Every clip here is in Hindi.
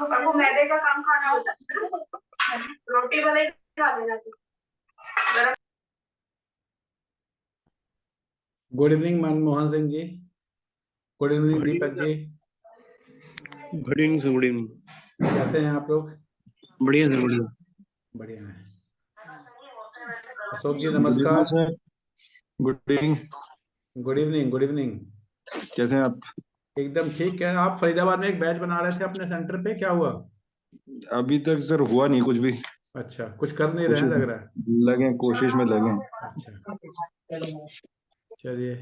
और वो मैदे का काम खाना होता है, रोटी वाले खा लेना। Good evening Manmohan Singh ji. Good evening Deepak ji. Good evening sir. Good evening. कैसे हैं आप लोग? बढ़िया सर, बढ़िया। बढ़िया है। अशोक जी नमस्कार sir. Good evening. Good evening. Good evening. कैसे हैं आप? एकदम ठीक है। आप फरीदाबाद में एक बैच बना रहे थे अपने सेंटर पे, क्या हुआ? अभी तक सर हुआ नहीं कुछ भी। अच्छा, कुछ कर नहीं रहे हैं लग रहा है। लगे, कोशिश में लगे। अच्छा, चलिए।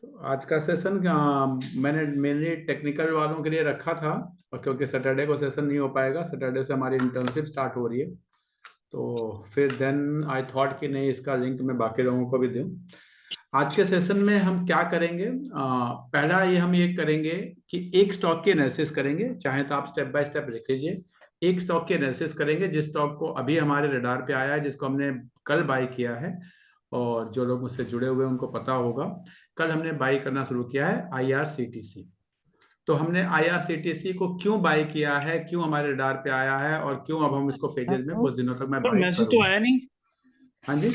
तो आज का सेशन मैंने मेनली टेक्निकल वालों के लिए रखा था, और क्योंकि सैटरडे को सेशन नहीं हो पाएगा, सैटरडे से हमारी इंटर्नशिप स्टार्ट हो रही है, तो फिर देन आई थॉट कि नहीं, इसका लिंक मैं बाकी लोगों को भी दूं। आज के सेशन में हम क्या करेंगे, पहला ये हम ये करेंगे कि एक स्टॉक की एनालिसिस करेंगे। चाहे तो आप स्टेप बाय स्टेप लिख लीजिए। एक स्टॉक की एनालिसिस करेंगे जिस स्टॉक को अभी हमारे रडार पे आया है, जिसको हमने कल बाय किया है, और जो लोग मुझसे जुड़े हुए हैं उनको पता होगा, कल हमने बाय करना शुरू किया है IRCTC। तो हमने IRCTC को क्यों बाय किया है, क्यों हमारे रडार पे आया है, और क्यों अब हम इसको फेजेस में कुछ दिनों तक मैं बाय मैसेज तो करूंगा। आया नहीं। हाँ जी,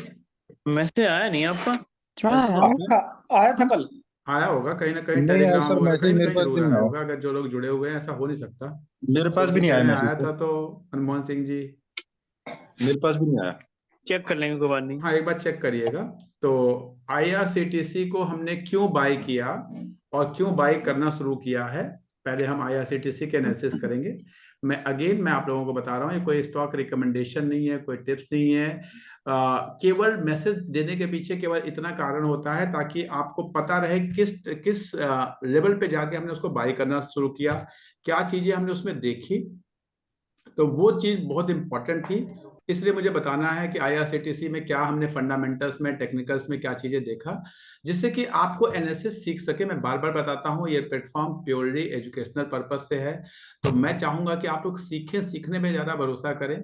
मैसेज आया नहीं आपका? आया था कल। आया होगा कहीं ना कहीं, नहीं आया टेलीग्राम सर, वगैरह मैसेज कहीं ना मेरे कहीं पास भी जरूर नहीं आया आया। होगा। अगर जो लोग जुड़े हुए हैं, ऐसा हो नहीं सकता। मेरे पास भी नहीं कह आया रहे हैं मैसेज आया सर। था, तो मनमोहन सिंह जी मेरे पास भी नहीं आया। चेक कर लेंगे, कोई बात नहीं। हाँ, एक बार चेक करिएगा। तो IRCTC को हमने क्यों बाय किया और क्यों बाय करना शुरू किया है, पहले हम IRCTC के एनालिसिस करेंगे। मैं आप लोगों को बता रहा हूँ, ये कोई स्टॉक रिकमेंडेशन नहीं है, कोई टिप्स नहीं है। केवल मैसेज देने के पीछे केवल इतना कारण होता है ताकि आपको पता रहे किस किस लेवल पे जाके हमने उसको बाय करना शुरू किया, क्या चीजें हमने उसमें देखी। तो वो चीज बहुत इंपॉर्टेंट थी, इसलिए मुझे बताना है कि IRCTC में क्या हमने फंडामेंटल्स में, टेक्निकल्स में क्या चीजें देखा, जिससे कि आपको एनालिसिस सीख सके। मैं बार बार बताता हूँ, ये प्लेटफॉर्म प्योरली एजुकेशनल पर्पज से है, तो मैं चाहूंगा कि आप लोग सीखें, सीखने में ज्यादा भरोसा करें।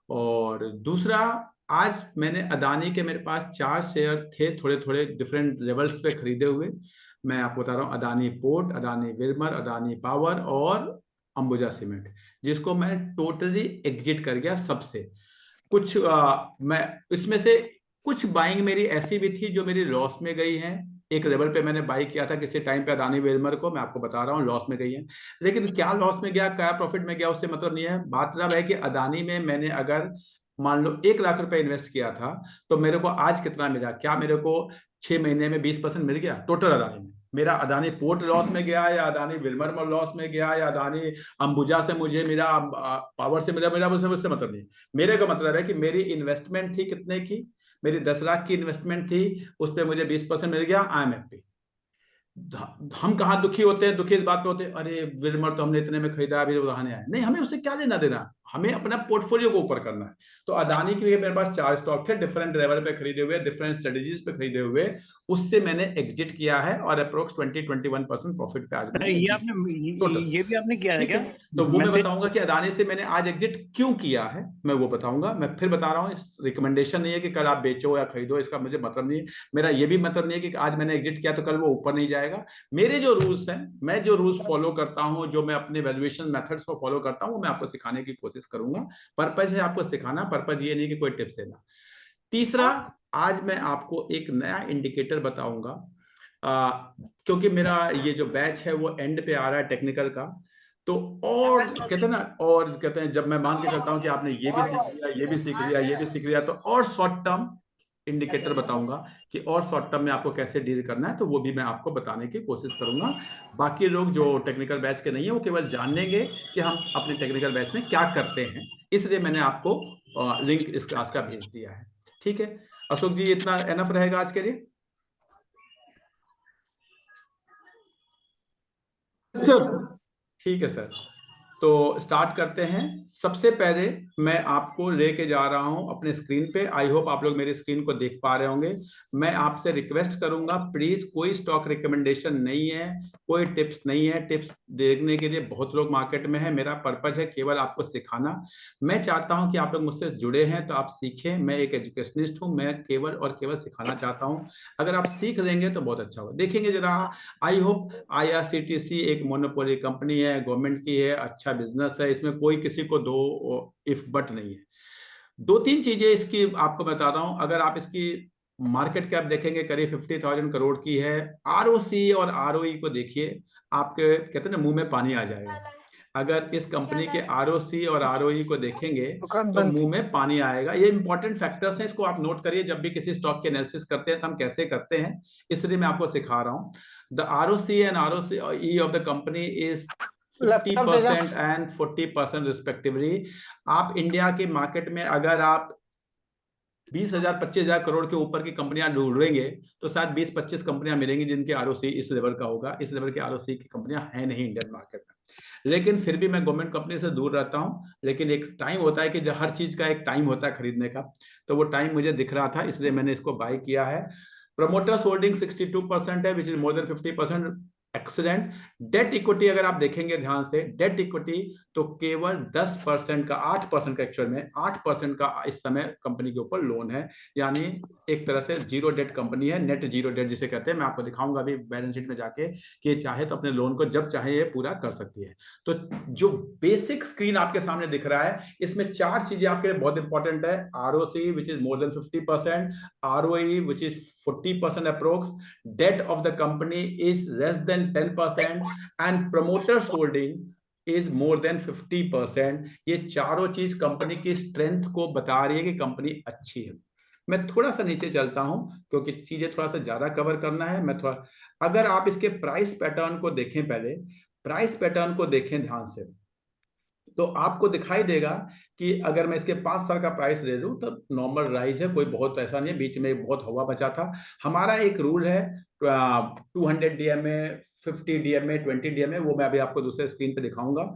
और दूसरा, आज मैंने अदानी के, मेरे पास 4 शेयर थे, थोड़े थोड़े डिफरेंट लेवल्स पे खरीदे हुए। मैं आपको बता रहा हूँ, Adani port, Adani Wilmer, Adani power और अंबुजा सीमेंट, जिसको मैं टोटली एग्जिट कर गया सबसे। कुछ मैं इसमें से कुछ बाइंग मेरी ऐसी भी थी जो मेरी लॉस में गई है। एक लेवल पे मैंने बाई किया था किसी टाइम पे अदानी वेलमर को, मैं आपको बता रहा हूँ लॉस में गई है। लेकिन क्या लॉस में गया, क्या प्रॉफिट में गया, उससे मतलब नहीं है। बात मतलब है कि अदानी में मैंने अगर मान लो 1 लाख रुपए इन्वेस्ट किया था, तो मेरे को आज कितना मिला? क्या मेरे को 6 महीने में 20% मिल गया टोटल अदानी में? मेरा अदानी पोर्ट लॉस में गया, या अदानी विल्मर में लॉस में गया, या अदानी अंबुजा से मुझे मिला, पावर से मिला, मेरा मुझसे मतलब नहीं। मेरे को मतलब है कि मेरी इन्वेस्टमेंट थी कितने की, मेरी 10 लाख की इन्वेस्टमेंट थी, उस पर मुझे 20% मिल गया, आई एम हैप्पी। हम कहाँ दुखी होते हैं, दुखी इस बात पे होते हैं, अरे विल्मर तो हमने इतने में खरीदा, अभी उड़ाने आए। नहीं, हमें उससे क्या लेना देना, हमें अपना पोर्टफोलियो को ऊपर करना है। तो अदानी के लिए मेरे पास 4 स्टॉक थे, डिफरेंट लेवल पे खरीदे हुए, डिफरेंट स्ट्रेटेजीज पे खरीदे हुए, उससे मैंने एग्जिट किया है, और अप्रोक्स 20-21% प्रॉफिट पे आज मैंने ये exit आपने टोटल। ये भी आपने किया है ठीक क्या? है, तो वो मैं मैसेज बताऊंगा कि अदानी से मैंने आज एग्जिट क्यों किया है, मैं वो बताऊंगा। मैं फिर बता रहा हूँ, रिकमेंडेशन नहीं है कि कल आप बेचो या खरीदो, इसका मुझे मतलब नहीं है। मेरा ये भी मतलब नहीं है कि आज मैंने एग्जिट किया तो कल वो ऊपर नहीं जाएगा। मेरे जो रूल्स हैं, मैं जो रूल्स फॉलो करता हूँ, जो मैं अपने वैल्यूएशन मेथड्स को फॉलो करता हूँ, वो मैं आपको सिखाने की कोशिश करूंगा। पर्पज है आपको सिखाना, पर्पज ये नहीं कि कोई टिप्स देना। तीसरा, आज मैं आपको एक नया इंडिकेटर बताऊंगा, क्योंकि मेरा ये जो बैच है वो एंड पे आ रहा है टेक्निकल का। तो और कहते हैं ना, और कहते हैं, जब मैं मान के चलता हूं कि आपने ये भी सीख लिया, ये भी सीख लिया, ये भी सीख लिया, तो और शॉर्ट टर्म इंडिकेटर बताऊंगा कि और शॉर्ट टर्म में आपको कैसे डील करना है, तो वो भी मैं आपको बताने की कोशिश करूंगा। बाकी लोग जो टेक्निकल बैच के नहीं है, वो केवल जानेंगे कि हम अपने टेक्निकल बैच में क्या करते हैं, इसलिए मैंने आपको लिंक इस क्लास का भेज दिया है। ठीक है अशोक जी, इतना एनफ रहेगा आज के लिए? सर ठीक है सर। तो स्टार्ट करते हैं। सबसे पहले मैं आपको लेके जा रहा हूं अपने स्क्रीन पे। आई होप आप लोग मेरी स्क्रीन को देख पा रहे होंगे। मैं आपसे रिक्वेस्ट करूंगा, प्लीज कोई स्टॉक रिकमेंडेशन नहीं है, कोई टिप्स नहीं है। टिप्स देखने के लिए बहुत लोग मार्केट में है, मेरा पर्पज है केवल आपको सिखाना। मैं चाहता हूं कि आप लोग मुझसे जुड़े हैं तो आप सीखें। मैं एक एजुकेशनिस्ट हूं, मैं केवल और केवल सिखाना चाहता हूं। अगर आप सीख लेंगे तो बहुत अच्छा होगा। देखेंगे जरा, आई होप IRCTC एक मोनोपोली कंपनी है, गवर्नमेंट की है, अच्छा बिजनेस है, इसमें कोई किसी को दो इफ बट नहीं है। दो तीन चीजें इसकी आपको बता रहा हूं। अगर आप इसकी मार्केट कैप देखेंगे करीब 50,000 करोड़ की है। ROC और ROE को देखिए, आपके कहते हैं ना मुंह में पानी आ जाएगा। अगर इस कंपनी के ROC और ROE को देखेंगे तो मुंह में पानी आएगा। ये इंपॉर्टेंट फैक्टर्स हैं, इसको आप नोट करिए जब भी किसी स्टॉक के एनालिसिस करते हैं तो हम कैसे करते हैं, इसलिए मैं आपको सिखा रहा हूं। The ROC and ROE of the company is 50% and 40% respectively. आप इंडिया के मार्केट में अगर आप 20,000 25,000 करोड़ के ऊपर की कंपनियां ढूंढेंगे तो शायद 20-25 कंपनियां मिलेंगी जिनके ROC इस लेवल का होगा। इस लेवल के ROC की कंपनियां हैं नहीं इंडियन मार्केट में। लेकिन फिर भी मैं गवर्नमेंट कंपनी से दूर रहता हूं। लेकिन एक टाइम होता है कि जो हर चीज का एक टाइम होता है खरीदने का, तो वो टाइम मुझे दिख रहा था, इसलिए मैंने इसको बाय किया है। प्रमोटर्स होल्डिंग 62% है, which is more than 50%। Excellent. Debt equity अगर आप देखेंगे ध्यान से, डेट इक्विटी तो केवल 10% का, 8% का, एक्चुअल में 8% का इस समय कंपनी के ऊपर लोन है। यानी एक तरह से जीरो डेट कंपनी है, नेट जीरो डेट जिसे कहते हैं। मैं आपको दिखाऊंगा अभी बैलेंस शीट में जाके कि चाहे तो अपने लोन को जब चाहे ये पूरा कर सकती है। तो जो बेसिक स्क्रीन आपके सामने दिख रहा है, इसमें चार चीजें आपके लिए बहुत इंपॉर्टेंट है। ROC which is more than 50%, ROE which is 40% approx, debt of the company is less than 10% and promoters holding is more than 50%। ये चारों चीज कंपनी की स्ट्रेंथ को बता रही है कि कंपनी अच्छी है। मैं थोड़ा सा नीचे चलता हूं क्योंकि चीजें थोड़ा सा ज्यादा कवर करना है। मैं थोड़ा, अगर आप इसके प्राइस पैटर्न को देखें, पहले प्राइस पैटर्न को देखें ध्यान से, तो आपको दिखाई देगा कि अगर मैं इसके 5 साल का प्राइस ले लूं तो नॉर्मल राइज है, कोई बहुत ऐसा नहीं है। बीच में बहुत हवा बचा था। हमारा एक रूल है 200 DMA, 50 DMA, 20 DMA, वो मैं अभी आपको दूसरे स्क्रीन पे दिखाऊंगा।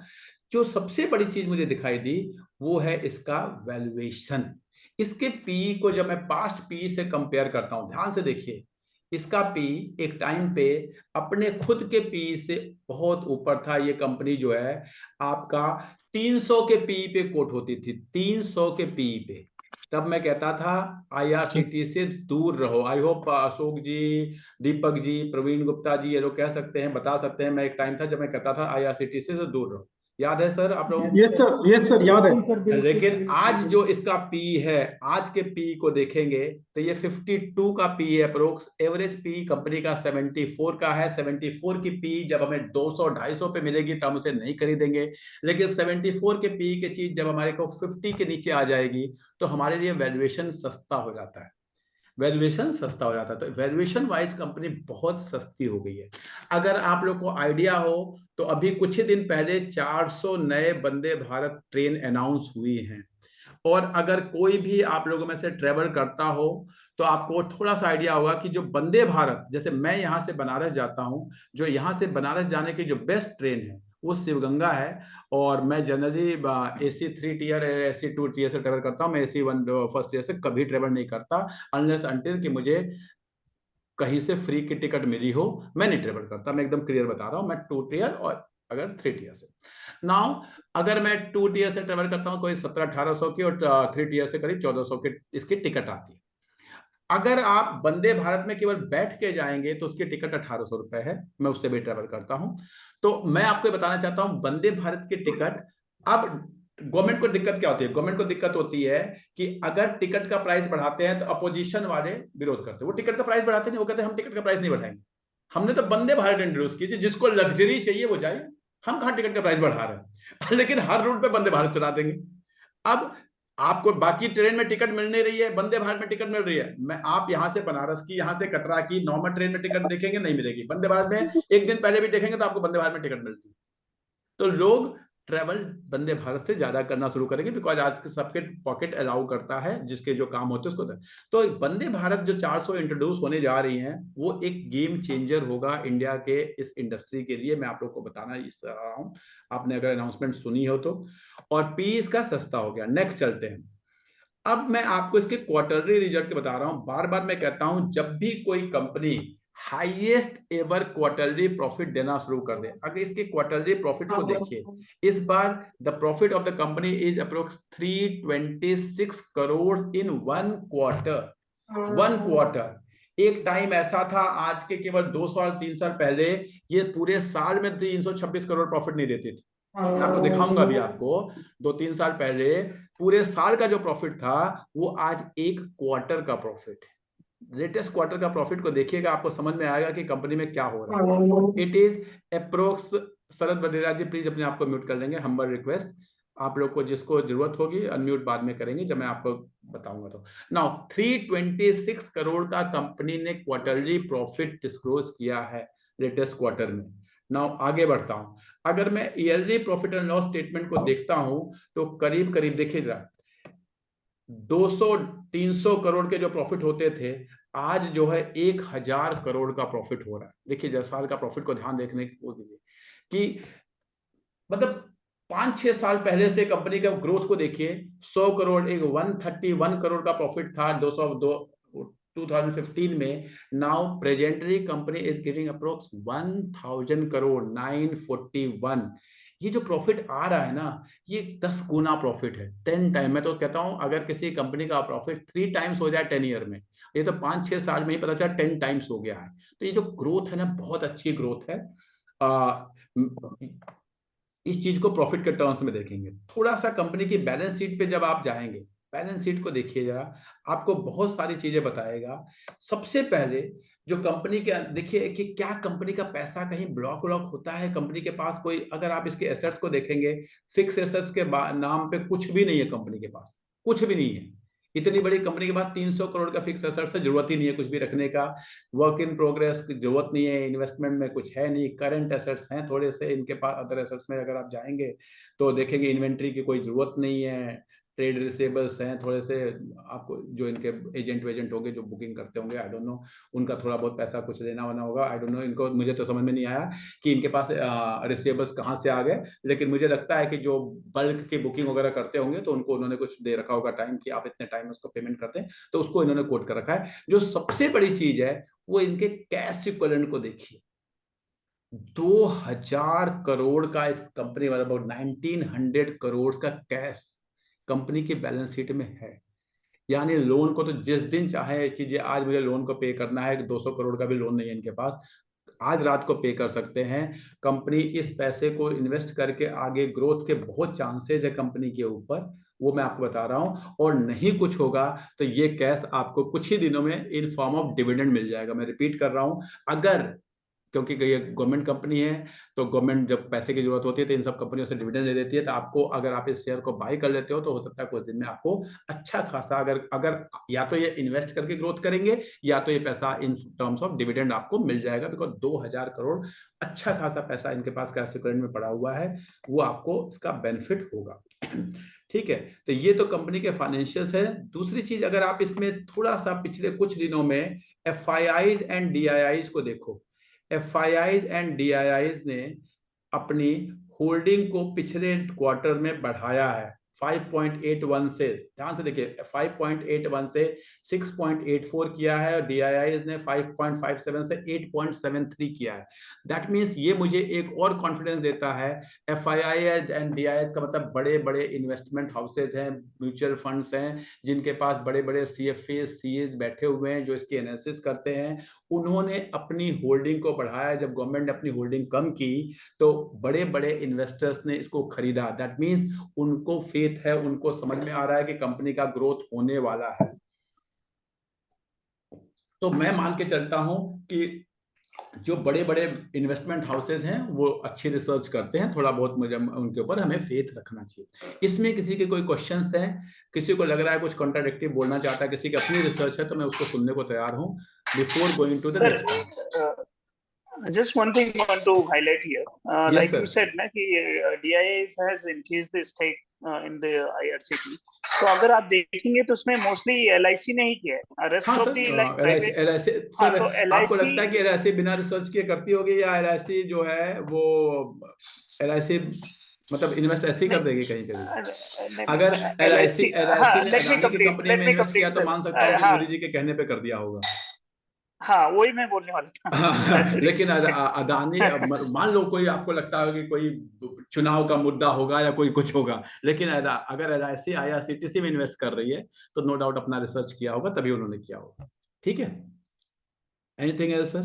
जो सबसे बड़ी चीज मुझे दिखाई दी वो है इसका वैल्यूएशन। इसके पी को जब मैं पास्ट पी से कंपेयर करता हूं, ध्यान से देखिए, इसका पी एक टाइम पे अपने खुद के पी से बहुत ऊपर था। ये कंपनी जो है आपका 300 के पी पे कोट होती थी, 300 के पी पे। तब मैं कहता था IRCTC से दूर रहो। आई होप अशोक जी, दीपक जी, प्रवीण गुप्ता जी, ये लोग कह सकते हैं, बता सकते हैं। मैं एक टाइम था जब मैं कहता था IRCTC से दूर रहो। याद है सर आप लोगों को? यस सर याद है। लेकिन आज जो इसका पी है, आज के पी को देखेंगे तो ये 52 का पी है अप्रोक्स। एवरेज पी कंपनी का 74 का है। 74 की पी जब हमें 200-250 पे मिलेगी तो हम उसे नहीं खरीदेंगे। लेकिन 74 के पी की चीज जब हमारे को 50 के नीचे आ जाएगी तो हमारे लिए वैल्यूएशन सस्ता हो जाता है। वैल्यूएशन सस्ता हो जाता है, तो वैल्यूएशन वाइज कंपनी बहुत सस्ती हो गई है। अगर आप लोग को आइडिया हो तो अभी कुछ ही दिन पहले 400 नए वंदे भारत ट्रेन अनाउंस हुई हैं। और अगर कोई भी आप लोगों में से ट्रेवल करता हो तो आपको थोड़ा सा आइडिया होगा कि जो वंदे भारत, जैसे मैं यहां से बनारस जाता हूं, जो यहां से बनारस जाने की जो बेस्ट ट्रेन है वो शिवगंगा है। और मैं generally AC 3 tier, AC 2 tier से ट्रेवल करता हूं। मैं AC 1 फर्स्ट टियर से कभी ट्रेवल नहीं करता अनलेस अनटिल कि मुझे कहीं से फ्री की टिकट मिली हो। मैं नहीं ट्रेवल करता, मैं एकदम क्लियर बता रहा हूं। मैं 2 टियर और अगर 3 टियर से। नाउ अगर मैं 2 टियर से ट्रेवल करता हूं कोई 1700-1800 की, और 3 टियर से करीब 1400 की इसकी टिकट आती है। अगर आप वंदे भारत में केवल बैठ के जाएंगे तो उसकी टिकट 1800 रुपए है। मैं उससे भी ट्रेवल करता हूं। तो मैं आपको बताना चाहता हूं वंदे भारत की टिकट, अब गवर्नमेंट को दिक्कत क्या होती है? गवर्नमेंट को दिक्कत होती है कि अगर टिकट का प्राइस बढ़ाते हैं तो अपोजिशन वाले विरोध करते हैं। वो टिकट का प्राइस बढ़ाते नहीं, वो कहते हैं हम टिकट का प्राइस नहीं बढ़ाएंगे। हमने तो वंदे भारत इंट्रोड्यूस की, जिसको लग्जरी चाहिए वो जाए, हम कहां टिकट का प्राइस बढ़ा रहे हैं। लेकिन हर रूट पे वंदे भारत चला देंगे। अब आपको बाकी ट्रेन में टिकट मिल नहीं रही है, वंदे भारत में टिकट मिल रही है। मैं आप यहां से बनारस की, यहां से कटरा की नॉर्मल ट्रेन में टिकट देखेंगे नहीं मिलेगी। वंदे भारत में एक दिन पहले भी देखेंगे तो आपको वंदे भारत में टिकट मिलती है। तो लोग ट्रेवल वंदे भारत से ज्यादा करना शुरू करेंगे, बिकॉज आज के सबके पॉकेट अलाउ करता है, जिसके जो काम होते हैं उसको। तो वंदे भारत जो 400 इंट्रोड्यूस होने जा रही हैं, वो एक गेम चेंजर होगा इंडिया के इस इंडस्ट्री के लिए। मैं आप लोग को बताना इस रहा हूँ, आपने अगर अनाउंसमेंट सुनी हो तो। और पी इसका सस्ता हो गया। नेक्स्ट चलते हैं। अब मैं आपको इसके क्वार्टरली रिजल्ट बता रहा हूं। बार बार मैं कहता हूं, जब भी कोई company highest ever quarterly profit देना शुरू कर दे, अगर इसके क्वार्टरली प्रॉफिट को देखिए, इस बार the profit of the company is approx 326 crore in one quarter. एक टाइम ऐसा था, आज के केवल 2 साल 3 साल पहले, ये पूरे साल में 326 करोड़ प्रॉफिट नहीं देती थी। मैं आपको दिखाऊंगा अभी आपको। 2-3 साल पहले पूरे साल का जो प्रॉफिट था, वो आज एक क्वार्टर का प्रॉफिट है। लेटेस्ट क्वार्टर का प्रॉफिट को देखिएगा, आपको समझ में आएगा कि कंपनी में क्या हो रहा है। It is approx, Sharad Badera ji please अपने आप को म्यूट कर लेंगे, हम्बल रिक्वेस्ट। आप लोग को जिसको जरूरत होगी अनम्यूट बाद में करेंगे जब मैं आपको बताऊंगा। तो नाउ 326 करोड़ का कंपनी ने क्वार्टरली प्रॉफिट डिस्क्लोज किया है लेटेस्ट क्वार्टर में। नाउ आगे बढ़ता हूं। अगर मैं yearly profit and loss statement को देखता हूं, तो करीब करीब देखिएगा 200-300 करोड़ के जो प्रॉफिट होते थे, आज जो है 1000 करोड़ का प्रॉफिट हो रहा है। देखिए जरा साल का प्रॉफिट को ध्यान देखने को दीजिए कि मतलब 5-6 साल पहले से कंपनी का ग्रोथ को देखिए। 100 करोड़, एक 131 करोड़ का प्रॉफिट था 2015 में। Now presently company is giving approx 1000 crore 941। ये जो प्रॉफिट आ रहा है ना, ये 10 गुना प्रॉफिट है, 10 टाइम। मैं तो कहता हूं अगर किसी कंपनी का प्रॉफिट 3 टाइम्स हो जाए 10 ईयर में, ये तो 5-6 साल में ही पता चला 10 टाइम्स हो गया है। तो ये जो ग्रोथ है ना, बहुत अच्छी ग्रोथ है। इस चीज को प्रॉफिट के टर्म्स में देखेंगे। थोड़ा सा कंपनी की बैलेंस शीट पे जब आप जाएंगे, बैलेंस शीट को देखिए जरा, आपको बहुत सारी चीजें बताएगा। सबसे पहले जो कंपनी के देखिए कि क्या कंपनी का पैसा कहीं ब्लॉक होता है कंपनी के पास कोई। अगर आप इसके एसेट्स को देखेंगे, फिक्स एसेट्स के नाम पे कुछ भी नहीं है कंपनी के पास, कुछ भी नहीं है। इतनी बड़ी कंपनी के पास 300 करोड़ का फिक्स एसेट्स है, जरूरत ही नहीं है कुछ भी रखने का। वर्क इन प्रोग्रेस की जरूरत नहीं है, इन्वेस्टमेंट में कुछ है नहीं, करंट एसेट्स हैं थोड़े से इनके पास। अदर एसेट्स में अगर आप जाएंगे तो देखेंगे इन्वेंट्री की कोई जरूरत नहीं है, ट्रेड रिसीवेबल्स हैं थोड़े से। आपको जो इनके एजेंट होंगे जो बुकिंग करते होंगे, आई डोंट नो, उनका थोड़ा बहुत पैसा कुछ लेना वना होगा, आई डोंट नो। इनको मुझे तो समझ में नहीं आया कि इनके पास रिसीवेबल्स कहाँ से आ गए, लेकिन मुझे लगता है कि जो बल्क की बुकिंग वगैरह करते होंगे तो उनको उन्होंने कुछ दे रखा होगा टाइम कि आप इतने टाइम में उसको पेमेंट करते हैं, तो उसको इन्होंने कोट कर रखा है। जो सबसे बड़ी चीज है वो इनके कैश इक्विवेलेंट को देखिए। 2000 करोड़ का इस कंपनी वाला, अबाउट 1900 करोड़ का कैश कंपनी की बैलेंस शीट में है। यानी लोन को तो जिस दिन चाहे कि आज मुझे लोन को पे करना है, 200 करोड़ का भी लोन नहीं है इनके पास, आज रात को पे कर सकते हैं। कंपनी इस पैसे को इन्वेस्ट करके आगे ग्रोथ के बहुत चांसेस है कंपनी के ऊपर, वो मैं आपको बता रहा हूं। और नहीं कुछ होगा तो ये कैश आपको कुछ ही दिनों में इन फॉर्म ऑफ डिविडेंड मिल जाएगा। मैं रिपीट कर रहा हूं, अगर, क्योंकि ये गवर्नमेंट कंपनी है तो गवर्नमेंट जब पैसे की जरूरत होती है तो इन सब कंपनियों से डिविडेंड दे देती है। तो आपको, अगर आप इस शेयर को बाय कर लेते हो तो हो सकता है कुछ दिन में आपको अच्छा खासा, अगर या तो ये इन्वेस्ट करके ग्रोथ करेंगे या तो ये पैसा इन टर्म्स ऑफ डिविडेंड आपको मिल जाएगा। बिकॉज 2000 करोड़ अच्छा खासा पैसा इनके पास कैश इक्विवेलेंट में पड़ा हुआ है, वो आपको इसका बेनिफिट होगा। ठीक है, तो ये तो कंपनी के फाइनेंशियल्स है। दूसरी चीज, अगर आप इसमें थोड़ा सा पिछले कुछ दिनों में FIIs एंड DIIs को देखो, FIIs एंड DIIs ने अपनी होल्डिंग को पिछले क्वार्टर में बढ़ाया है 5.81 से, ध्यान से देखिए, 5.81 से 6.84 किया है, और DIIs ने 5.57 से 8.73 किया है। दैट मीन्स ये मुझे एक और कॉन्फिडेंस देता है। FIIs एंड DIIs का मतलब बड़े बड़े इन्वेस्टमेंट हाउसेज हैं, म्यूचुअल फंड्स हैं, जिनके पास बड़े बड़े CFAs CAs बैठे हुए हैं जो इसकी एनालिसिस करते हैं। उन्होंने अपनी होल्डिंग को बढ़ाया। जब गवर्नमेंट ने अपनी होल्डिंग कम की तो बड़े बड़े इन्वेस्टर्स ने इसको खरीदा। दैट मीन्स उनको फेथ है, उनको समझ में आ रहा है कि कंपनी का ग्रोथ होने वाला है। तो मैं मान के चलता हूं कि जो बड़े बड़े इन्वेस्टमेंट हाउसेज हैं वो अच्छी रिसर्च करते हैं, थोड़ा बहुत मुझे उनके ऊपर हमें फेथ रखना चाहिए। इसमें किसी के कोई क्वेश्चंस हैं, किसी को लग रहा है कुछ कॉन्ट्राडिक्टिव बोलना चाहता है, किसी की अपनी रिसर्च है, तो मैं उसको सुनने को तैयार हूं before going to the next. Just one thing I want to highlight here. Yes, Like sir. you said, na कि DIA has increased the stake in the IRCT. तो अगर आप देखेंगे तो उसमें mostly LIC ने ही किया है. Rest हाँ of sir, the like private. LIC हाँ सर, तो आपको लगता है LIC कि LIC बिना रिसर्च के करती होगी या LIC जो है वो LIC मतलब इन्वेस्ट ऐसे ही कर देगी कहीं कहीं? अगर LIC हाँ, ने let me अदानी की complete. कंपनी Let में me इन्वेस्ट किया complete, तो sir. मान सकता हूँ कि हाँ मोदी जी के कहने पे कर दिया होगा। हाँ, वही मैं बोलने वाला था. लेकिन अदानी मान लो कोई आपको लगता है कि कोई चुनाव का मुद्दा होगा या कोई कुछ होगा, लेकिन अगर LIC IRCTC में इन्वेस्ट कर रही है तो नो डाउट अपना रिसर्च किया होगा, तभी उन्होंने किया होगा। ठीक है, एनीथिंग एल्स सर?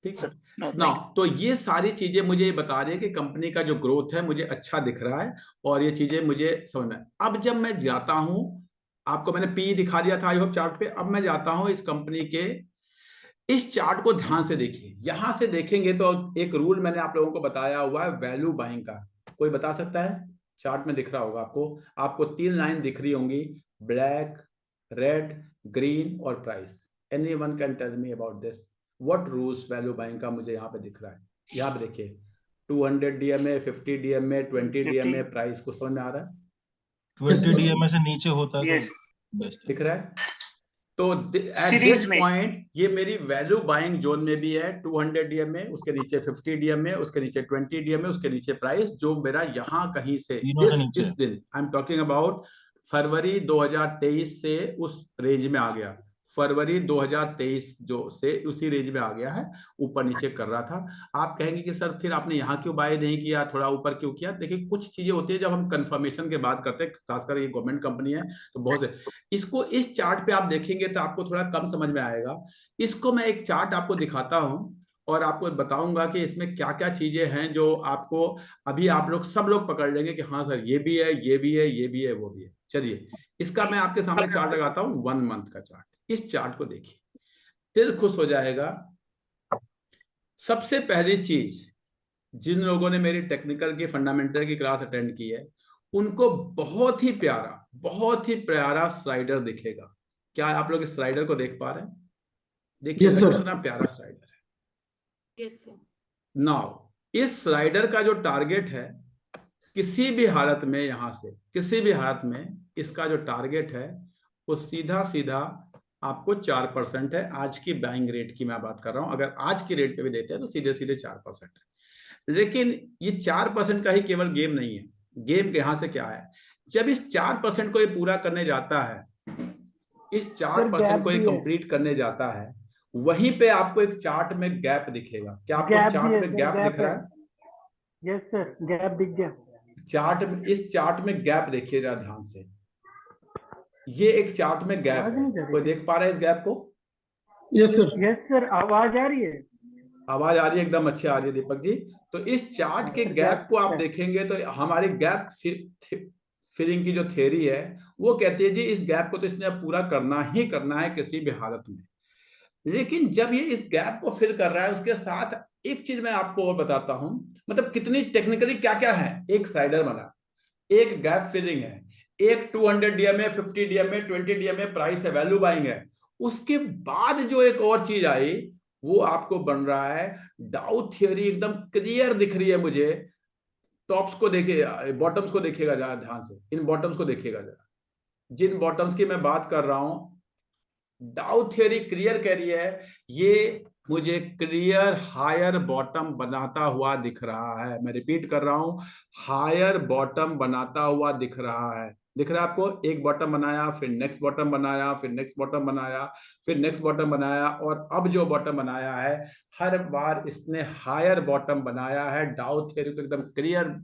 ठीक है ना, तो ये सारी चीजें मुझे बता रही है कि कंपनी का जो ग्रोथ है मुझे अच्छा दिख रहा है और ये चीजें मुझे समझ में। अब जब मैं जाता हूं, आपको मैंने पी दिखा दिया था आई होप चार्ट पे, अब मैं जाता हूं इस कंपनी के इस चार्ट को ध्यान से देखिए। यहां से देखेंगे तो एक रूल मैंने आप लोगों को बताया हुआ है वैल्यू बाइंग का, कोई बता सकता है? चार्ट में दिख रहा होगा आपको 3 लाइन दिख रही होंगी, ब्लैक, रेड, ग्रीन और price. Anyone can tell me about this, what rules value buying का मुझे यहाँ पे दिख रहा है? यहाँ पे देखिए 200 DMA, 50 DMA, 20 DMA प्राइस को समझ में आ रहा है? 20 DMA से नीचे होता है Yes. तो बेस्ट दिख रहा है? तो एट Series दिस में। पॉइंट ये मेरी वैल्यू बाइंग जोन में भी है। 200 DMA, उसके नीचे 50 DMA, उसके नीचे 20 DMA, उसके नीचे प्राइस, जो मेरा यहाँ कहीं से तीनों से नीचे इस दिन आई एम टॉकिंग अबाउट फरवरी 2023 से उस रेंज में आ गया। फरवरी 2023 जो से उसी रेंज में आ गया है, ऊपर नीचे कर रहा था। आप कहेंगे कि सर फिर आपने यहाँ क्यों बाय नहीं किया, थोड़ा ऊपर क्यों किया? देखिए कुछ चीजें होती है जब हम कंफर्मेशन के बाद करते हैं, खासकर ये गवर्नमेंट कंपनी है तो बहुत से इसको इस चार्ट पे आप देखेंगे तो आपको थोड़ा कम समझ में आएगा। इसको मैं एक चार्ट आपको दिखाता हूं और आपको बताऊंगा कि इसमें क्या क्या चीजें हैं जो आपको अभी आप लोग सब लोग पकड़ लेंगे कि हाँ सर ये भी है, ये भी है, ये भी है, वो भी है। चलिए इसका मैं आपके सामने चार्ट लगाता हूं, 1 मंथ का चार्ट। इस चार्ट को देखिए, दिल खुश हो जाएगा। सबसे पहली चीज, जिन लोगों ने मेरी टेक्निकल की फंडामेंटल की क्लास अटेंड की है उनको बहुत ही प्यारा स्लाइडर दिखेगा। क्या आप लोग इस स्लाइडर को देख पा रहे हैं? देखिए Yes, sir. कितना प्यारा स्लाइडर है। Yes sir. नाउ इस स्लाइडर का जो टारगेट है, किसी भी हालत में यहां से किसी भी हालत में इसका जो टारगेट है वो सीधा सीधा आपको 4% है। आज की बाइंग रेट की मैं बात कर रहा हूं, अगर आज की रेट पे भी देते हैं तो सीधे सीधे 4% है। लेकिन ये 4% का ही केवल गेम नहीं है। गेम यहां से क्या है, जब इस 4% को ये पूरा करने जाता है, इस 4% को ये कंप्लीट करने जाता है, वहीं पे आपको एक चार्ट में गैप दिखेगा। क्या आपको चार्ट में गैप दिख रहा है? यस सर, गैप दिख गया। इस चार्ट में गैप देखिए जरा ध्यान से। ये एक चार्ट में गैप है, कोई देख पा रहा है इस गैप को? यस सर, आवाज आ रही है? आवाज आ रही है, एकदम अच्छी आ रही है दीपक जी। तो इस चार्ट के गैप को आप देखेंगे तो हमारी गैप फिलिंग की जो थ्योरी है वो कहती है जी इस गैप को तो इसने पूरा करना ही करना है किसी भी हालत में। लेकिन जब ये इस गैप को फिल कर रहा है, उसके साथ एक चीज मैं आपको और बताता हूं, मतलब कितनी टेक्निकली क्या क्या है। एक स्लाइडर बना, एक गैप फिलिंग है, एक 200 DMA, 50 DMA, 20 DMA प्राइस है, वैल्यू बाइंग है। उसके बाद जो एक और चीज आई वो आपको बन रहा है डाउ थियरी, एकदम क्लियर दिख रही है मुझे। टॉप्स को देखिए, बॉटम्स को देखिएगा जरा ध्यान से, इन बॉटम्स को देखिएगा जरा, जिन बॉटम्स की मैं बात कर रहा हूं, डाउ थियरी क्लियर कह रही है ये मुझे क्लियर हायर बॉटम बनाता हुआ दिख रहा है। मैं रिपीट कर रहा हूं, हायर बॉटम बनाता हुआ दिख रहा है। दिख रहा है आपको? एक बॉटम बनाया, फिर नेक्स्ट बॉटम बनाया, फिर नेक्स्ट बॉटम बनाया, फिर नेक्स्ट बॉटम बनाया, और अब जो बॉटम बनाया है हर बार इसने हायर बॉटम बनाया है। डाउ थियरी को एकदम क्लियर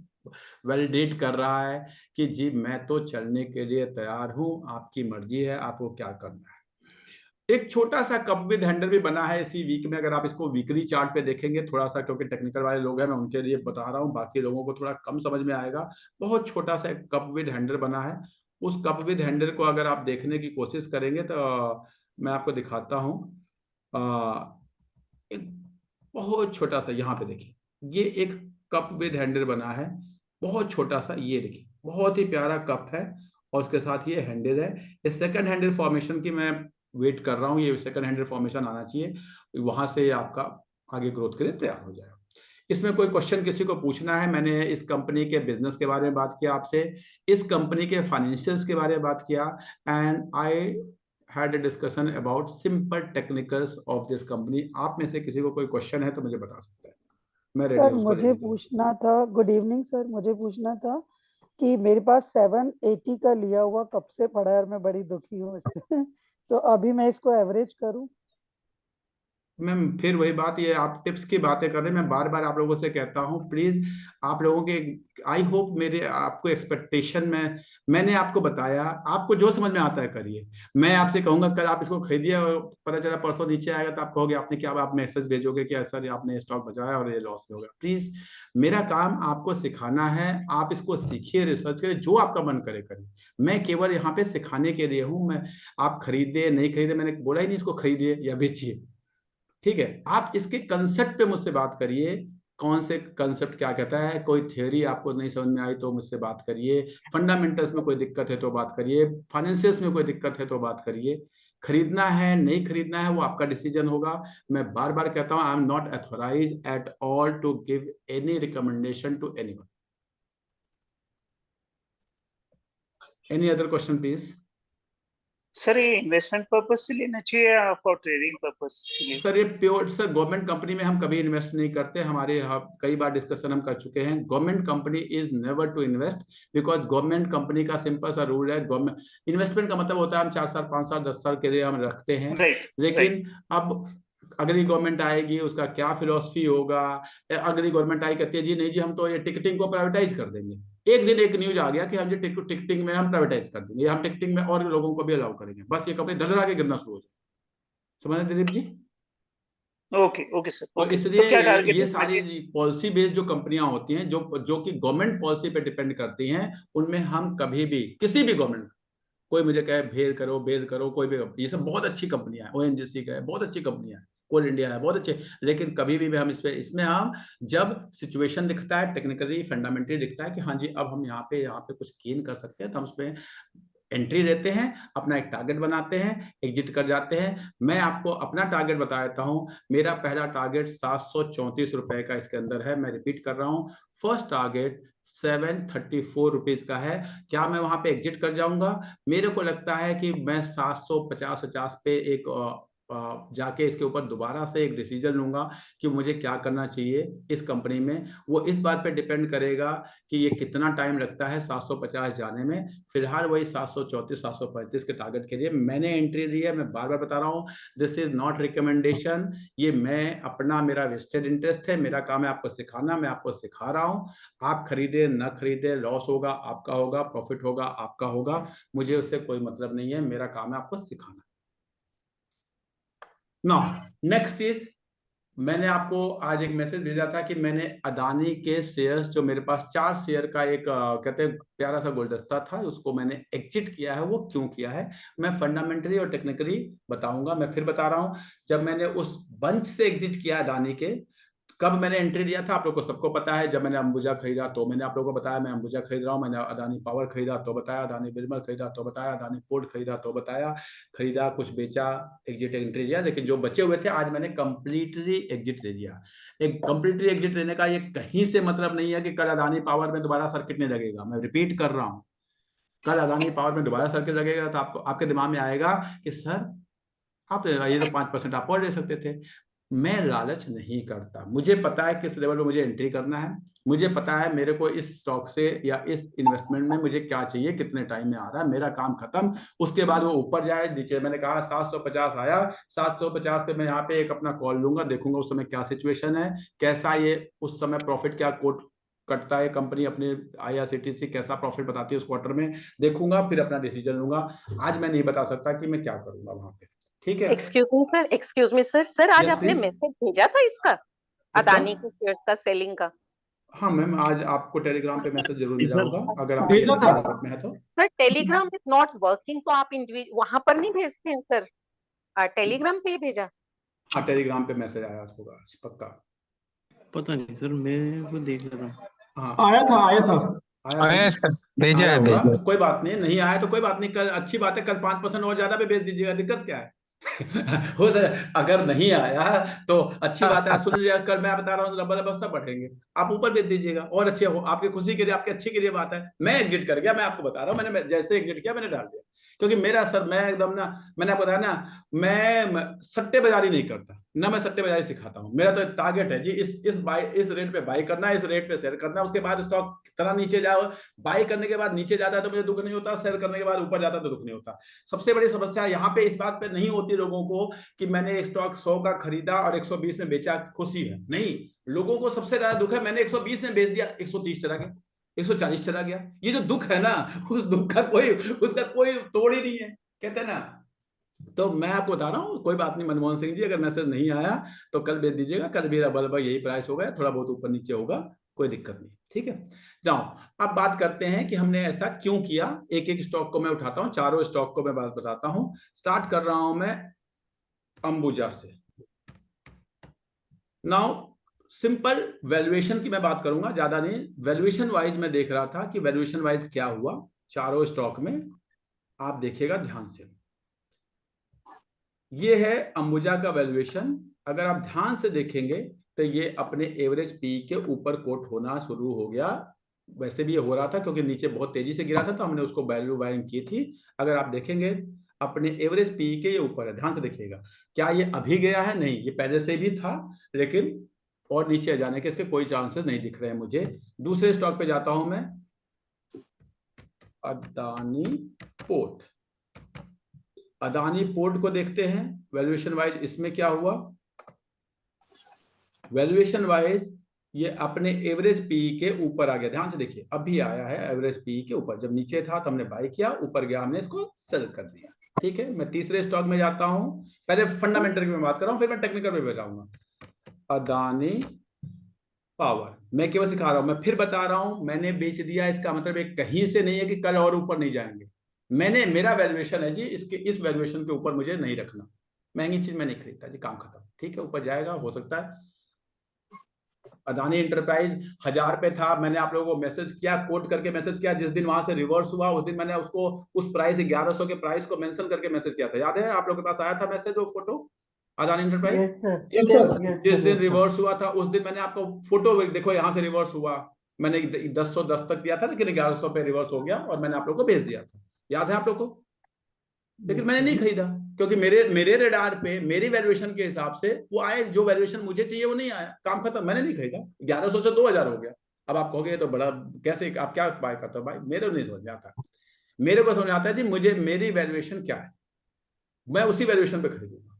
वैलिडेट कर रहा है कि जी मैं तो चलने के लिए तैयार हूं, आपकी मर्जी है आपको क्या करना है। एक छोटा सा कप विद हैंडल भी बना है इसी वीक में। अगर आप इसको वीकली चार्ट पे देखेंगे थोड़ा सा, क्योंकि टेक्निकल वाले लोग हैं मैं उनके लिए बता रहा हूँ, बाकी लोगों को थोड़ा कम समझ में आएगा। बहुत छोटा सा एक कप विद हैंडल बना है। उस कप विद हैंडल को अगर आप देखने की कोशिश करेंगे तो मैं आपको दिखाता हूँ। एक बहुत छोटा सा, यहाँ पे देखिए, ये एक कप विद हैंडल बना है, बहुत छोटा सा। ये देखिए बहुत ही प्यारा कप है और उसके साथ ये हैंडल है। ये सेकंड हैंडल फॉर्मेशन की मैं वेट कर रहा हूँ, ये सेकंड हैंडल फॉर्मेशन आना चाहिए, वहां से आपका आगे ग्रोथ के लिए तैयार हो जाएगा। इसमें कोई क्वेश्चन किसी को पूछना है? मैंने इस कंपनी के बिजनेस के बारे में बात किया आपसे, इस कंपनी के फाइनेंशियल्स के बारे में बात किया, and I had a discussion about simple technicals of this company. आप में से किसी को कोई क्वेश्चन है तो मुझे बता सकता है, मैं रेडी सर हूं उसको मुझे लेने के लिए। पूछना था, गुड इवनिंग सर, मुझे पूछना था कि मेरे पास 780 का लिया हुआ कब से पड़ा है और मैं बड़ी दुखी हूँ इससे तो अभी मैं इसको एवरेज करूं? मैम फिर वही बात, ये आप टिप्स की बातें कर रहे हैं। मैं बार बार आप लोगों से कहता हूँ प्लीज, आप लोगों के, आई होप मेरे आपको एक्सपेक्टेशन में, मैंने आपको बताया, आपको जो समझ में आता है करिए। मैं आपसे कहूंगा कल आप इसको खरीदिए और पता चला परसों नीचे आएगा तो आप कहोगे आपने क्या, आप मैसेज भेजोगे कि सर आपने स्टॉक बचाया और ये लॉस में हो गया। प्लीज, मेरा काम आपको सिखाना है, आप इसको सीखिए, रिसर्च करिए, जो आपका मन करे करिए। मैं केवल यहाँ पे सिखाने के लिए हूँ। मैं, आप खरीदे नहीं खरीदे, मैंने बोला ही नहीं इसको खरीदिए या बेचिए, ठीक है? आप इसके कंसेप्ट पे मुझसे बात करिए, कौन से कंसेप्ट क्या कहता है, कोई थ्योरी आपको नहीं समझ में आई तो मुझसे बात करिए, फंडामेंटल्स में कोई दिक्कत है तो बात करिए, फाइनेंशियल्स में कोई दिक्कत है तो बात करिए। खरीदना है नहीं खरीदना है वो आपका डिसीजन होगा। मैं बार बार कहता हूं, I am not authorize at all to give any recommendation to anyone. Any other question please? Sir ये इन्वेस्टमेंट पर्पस से लेना चाहिए या फॉर ट्रेडिंग पर्पस के लिए? सर ये प्योर, सर गवर्नमेंट कंपनी में हम कभी इन्वेस्ट नहीं करते। हमारे कई बार डिस्कशन हम कर चुके हैं, government company is never to invest, because government company का सिंपल सा रूल है, गवर्नमेंट इन्वेस्टमेंट का मतलब होता है हम 4 साल 5 साल 10 साल के लिए हम रखते हैं। राइट, लेकिन अब अगली गवर्नमेंट आएगी, उसका क्या फिलॉसफी होगा, अगली गवर्नमेंट आई कहती है जी नहीं जी हम तो ये टिकटिंग को प्राइवेटाइज कर देंगे। एक दिन एक न्यूज आ गया कि हम जी टिकटिंग में हम प्राइवेटाइज कर देंगे, हम टिकटिंग में और लोगों को भी अलाउ करेंगे, बस ये कंपनी धड़धड़ा के गिरना शुरू हो जाए। समझ Dilip ji? Okay okay sir, तो ओके। इसलिए तो क्या टारगेट ये रखना चाहिए? सारी पॉलिसी बेस्ड जो कंपनियां होती हैं, जो कि गवर्नमेंट पॉलिसी पे डिपेंड करती हैं, उनमें हम कभी भी किसी भी गवर्नमेंट, कोई मुझे कहे बेल करो कोई भी, ये सब बहुत अच्छी कंपनियां हैं, ओएनजीसी का है बहुत अच्छी कंपनियां हैं, कोल इंडिया है बहुत अच्छे, लेकिन कभी भी हम इसमें हम जब सिचुएशन दिखता है, टेक्निकली फंडामेंटली दिखता है कि हाँ जी अब हम यहाँ पे कुछ गेन कर सकते हैं, तो हम उसमें एंट्री लेते हैं, अपना एक टारगेट बनाते हैं, एग्जिट कर जाते हैं। मैं आपको अपना टारगेट बता देता हूं, मेरा पहला टारगेट 734 रुपए का इसके अंदर है। मैं रिपीट कर रहा हूं, फर्स्ट टारगेट 734 रुपीज का है। क्या मैं वहां पे एग्जिट कर जाऊंगा? मेरे को लगता है कि मैं 750 पे एक जाके इसके ऊपर दोबारा से एक डिसीजन लूंगा कि मुझे क्या करना चाहिए इस कंपनी में। वो इस बात पे डिपेंड करेगा कि ये कितना टाइम लगता है 750 जाने में। फिलहाल वही 734 735 के टारगेट के लिए मैंने एंट्री ली है। मैं बार बार बता रहा हूँ, दिस इज नॉट रिकमेंडेशन, ये मैं अपना, मेरा वेस्टेड इंटरेस्ट है, मेरा काम है आपको सिखाना, मैं आपको सिखा रहा हूँ। आप खरीदे न खरीदे, लॉस होगा आपका होगा, प्रॉफिट होगा आपका होगा, मुझे उससे कोई मतलब नहीं है, मेरा काम है आपको सिखाना। नाउ नेक्स्ट इज, मैंने आपको आज एक मैसेज भेजा था कि मैंने अदानी के शेयर्स, जो मेरे पास 4 शेयर का एक कहते हैं प्यारा सा गुलदस्ता था, उसको मैंने एग्जिट किया है। वो क्यों किया है मैं फंडामेंटली और टेक्निकली बताऊंगा। मैं फिर बता रहा हूं, जब मैंने उस बंच से एग्जिट किया अदानी के, कब मैंने एंट्री लिया था आप लोग को सबको पता है। जब मैंने अंबुजा खरीदा तो मैंने आप लोगों को बताया मैं अंबुजा खरीद रहा हूँ, मैंने अदानी पावर खरीदा तो बताया, अदानी बिरमल खरीदा तो बताया, अदानी पोर्ट खरीदा तो बताया, खरीदा कुछ बेचा, एग्जिट एंट्री लिया। लेकिन जो बचे हुए थे आज मैंने कंप्लीटली एग्जिट ले लिया। एक कंप्लीटली एग्जिट लेने का ये कहीं से मतलब नहीं है कि कल अदानी पावर में दोबारा सर्किट नहीं लगेगा। मैं रिपीट कर रहा हूँ, कल अदानी पावर में दोबारा सर्किट लगेगा तो आपको, आपके दिमाग में आएगा कि सर आप ये तो 5% आप और ले सकते थे। मैं लालच नहीं करता, मुझे पता है किस लेवल पे मुझे एंट्री करना है, मुझे पता है मेरे को इस स्टॉक से या इस इन्वेस्टमेंट में मुझे क्या चाहिए, कितने टाइम में आ रहा है, मेरा काम खत्म। उसके बाद वो ऊपर जाए नीचे, मैंने कहा 750 आया, 750 पे मैं यहाँ पे एक अपना कॉल लूंगा, देखूंगा उस समय क्या सिचुएशन है, कैसा ये उस समय प्रॉफिट क्या कोट कटता है कंपनी अपने, आईआरसीटीसी कैसा प्रॉफिट बताती है उस क्वार्टर में, देखूंगा फिर अपना डिसीजन लूंगा। आज मैं नहीं बता सकता कि मैं क्या करूंगा वहां पे, ठीक है? एक्सक्यूज मी सर, सर आज Yes, आपने please. मैसेज भेजा था इसका, अदानी के शेयर्स का सेलिंग का? हाँ मैम, आज आपको टेलीग्राम पे मैसेज जरूर भेजा सर, होगा, अगर आप भेजा था। जरूरत में है तो। Sir Telegram is not working, तो आप वहां पर नहीं भेजते हैं सर, टेलीग्राम पे ही भेजा? हाँ टेलीग्राम पे मैसेज आया होगा आज पक्का। पता नहीं सर, मैं वो देख रहा था। हाँ आया था आया है सर, भेजा है होगा, भेजा। कोई बात नहीं, नहीं आया तो कोई बात नहीं, कल अच्छी बात है, कल 5% और ज्यादा पे भेज दीजिएगा, दिक्कत क्या है? हो सके अगर नहीं आया तो अच्छी बात है, सुन लिया, कल मैं बता रहा हूँ डबल डबल सब बढ़ेंगे, आप ऊपर भेज दीजिएगा और अच्छे हो, आपकी खुशी के लिए, आपकी अच्छी के लिए बात है। मैं एग्जिट कर गया, मैं आपको बता रहा हूँ, मैंने जैसे एग्जिट किया मैंने डाल दिया, क्योंकि मेरा सर, मैं एकदम ना, मैंने आपको बताया ना, मैं सट्टेबाजी नहीं करता ना, मैं सट्टेबाजी सिखाता हूँ। मेरा तो टारगेट है जी, इस रेट पे बाई करना है, इस रेट पे सेल करना है, उसके बाद स्टॉक कितना नीचे जाओ, बाई करने के बाद नीचे जाता है तो मुझे दुख नहीं होता, सेल करने के बाद ऊपर जाता है तो दुख नहीं होता। सबसे बड़ी समस्या यहाँ पे इस बात पे नहीं होती लोगों को कि मैंने स्टॉक 100 का खरीदा और 120 में बेचा, खुशी है नहीं, लोगों को सबसे ज्यादा दुख है मैंने 120 में बेच दिया, 130 चला गया, 140 चला गया। ये जो दुख है ना, उस दुख का उसका कोई तोड़ ही नहीं है, कहते हैं ना। तो मैं आपको बता रहा हूँ, कोई बात नहीं मनमोहन सिंह जी, अगर मैसेज नहीं आया तो कल भेज दीजिएगा, कल भी लगभग यही प्राइस होगा, थोड़ा बहुत ऊपर नीचे होगा, कोई दिक्कत नहीं, ठीक है। जाओ अब बात करते हैं कि हमने ऐसा क्यों किया। एक एक स्टॉक को मैं उठाता हूँ, चारों स्टॉक को मैं बात बताता हूँ। स्टार्ट कर रहा हूं मैं अंबुजा से। नाउ सिंपल वैल्यूएशन की मैं बात करूंगा, ज्यादा नहीं, वैल्यूएशन वाइज मैं देख रहा था कि वैल्यूएशन वाइज क्या हुआ चारों स्टॉक में, आप देखिएगा ध्यान से। ये है अंबुजा का वैल्यूएशन, अगर आप ध्यान से देखेंगे तो ये अपने एवरेज पी के ऊपर कोट होना शुरू हो गया। वैसे भी ये हो रहा था क्योंकि नीचे बहुत तेजी से गिरा था, तो हमने उसको वैल्यू बाइंग की थी। अगर आप देखेंगे अपने एवरेज पी के ये ऊपर है, ध्यान से देखिएगा। क्या ये अभी गया है? नहीं, ये पहले से भी था, लेकिन और नीचे जाने के इसके कोई चांसेस नहीं दिख रहे हैं मुझे। दूसरे स्टॉक पे जाता हूं मैं, अदानी पोर्ट। अदानी पोर्ट को देखते हैं वैल्यूएशन वाइज, इसमें क्या हुआ। वैल्यूएशन वाइज ये अपने एवरेज पी के ऊपर आ गया, ध्यान से देखिए, अभी आया है एवरेज पी के ऊपर। जब नीचे था तो हमने बाय किया, ऊपर गया हमने इसको सेल कर दिया, ठीक है। मैं तीसरे स्टॉक में जाता हूं, पहले फंडामेंटल की मैं बात कर रहा हूं, फिर मैं टेक्निकल पे जाऊंगा। अदानी पावर, मैं केवल सिखा रहा हूं, मैं फिर बता रहा हूं, मैंने बेच दिया, इसका मतलब एक कहीं से नहीं है कि कल और ऊपर नहीं जाएंगे। मेरा वैल्यूएशन है जी, इस वैल्यूएशन के ऊपर मुझे नहीं रखना, महंगी चीज मैं नहीं खरीदता जी, काम खत्म, ठीक है। ऊपर जाएगा हो सकता है। अदानी इंटरप्राइज 1000 पे था, मैंने आप लोगों को मैसेज किया, कोट करके मैसेज किया, जिस दिन वहां से रिवर्स हुआ उस दिन मैंने उसको उस प्राइस 1100 के प्राइस को मेंशन करके मैसेज किया था, याद है आप लोगों के पास आया था मैसेज, वो फोटो अदानी इंटरप्राइज। जिस दिन रिवर्स हुआ था उस दिन मैंने आपको फोटो देखो, यहाँ से रिवर्स हुआ, मैंने 1010 तक दिया था, लेकिन 1100 पे रिवर्स हो गया और मैंने आप लोगों को भेज दिया था, याद है आप लोग को। लेकिन मैंने नहीं खरीदा क्योंकि मेरे रेडार पे मेरी वैल्यूएशन के हिसाब से वो आए, जो वैल्यूएशन मुझे चाहिए वो नहीं आया, काम खत्म, मैंने नहीं खरीदा। 1100 से 2000 हो गया। अब आप कहोगे तो बड़ा कैसे, आप क्या बाय करते हो भाई, मेरे को नहीं समझ में आता। मेरे को समझ आता है जी, मुझे मेरी वैल्यूएशन क्या है, मैं उसी वैल्यूएशन पे खरीदूंगा,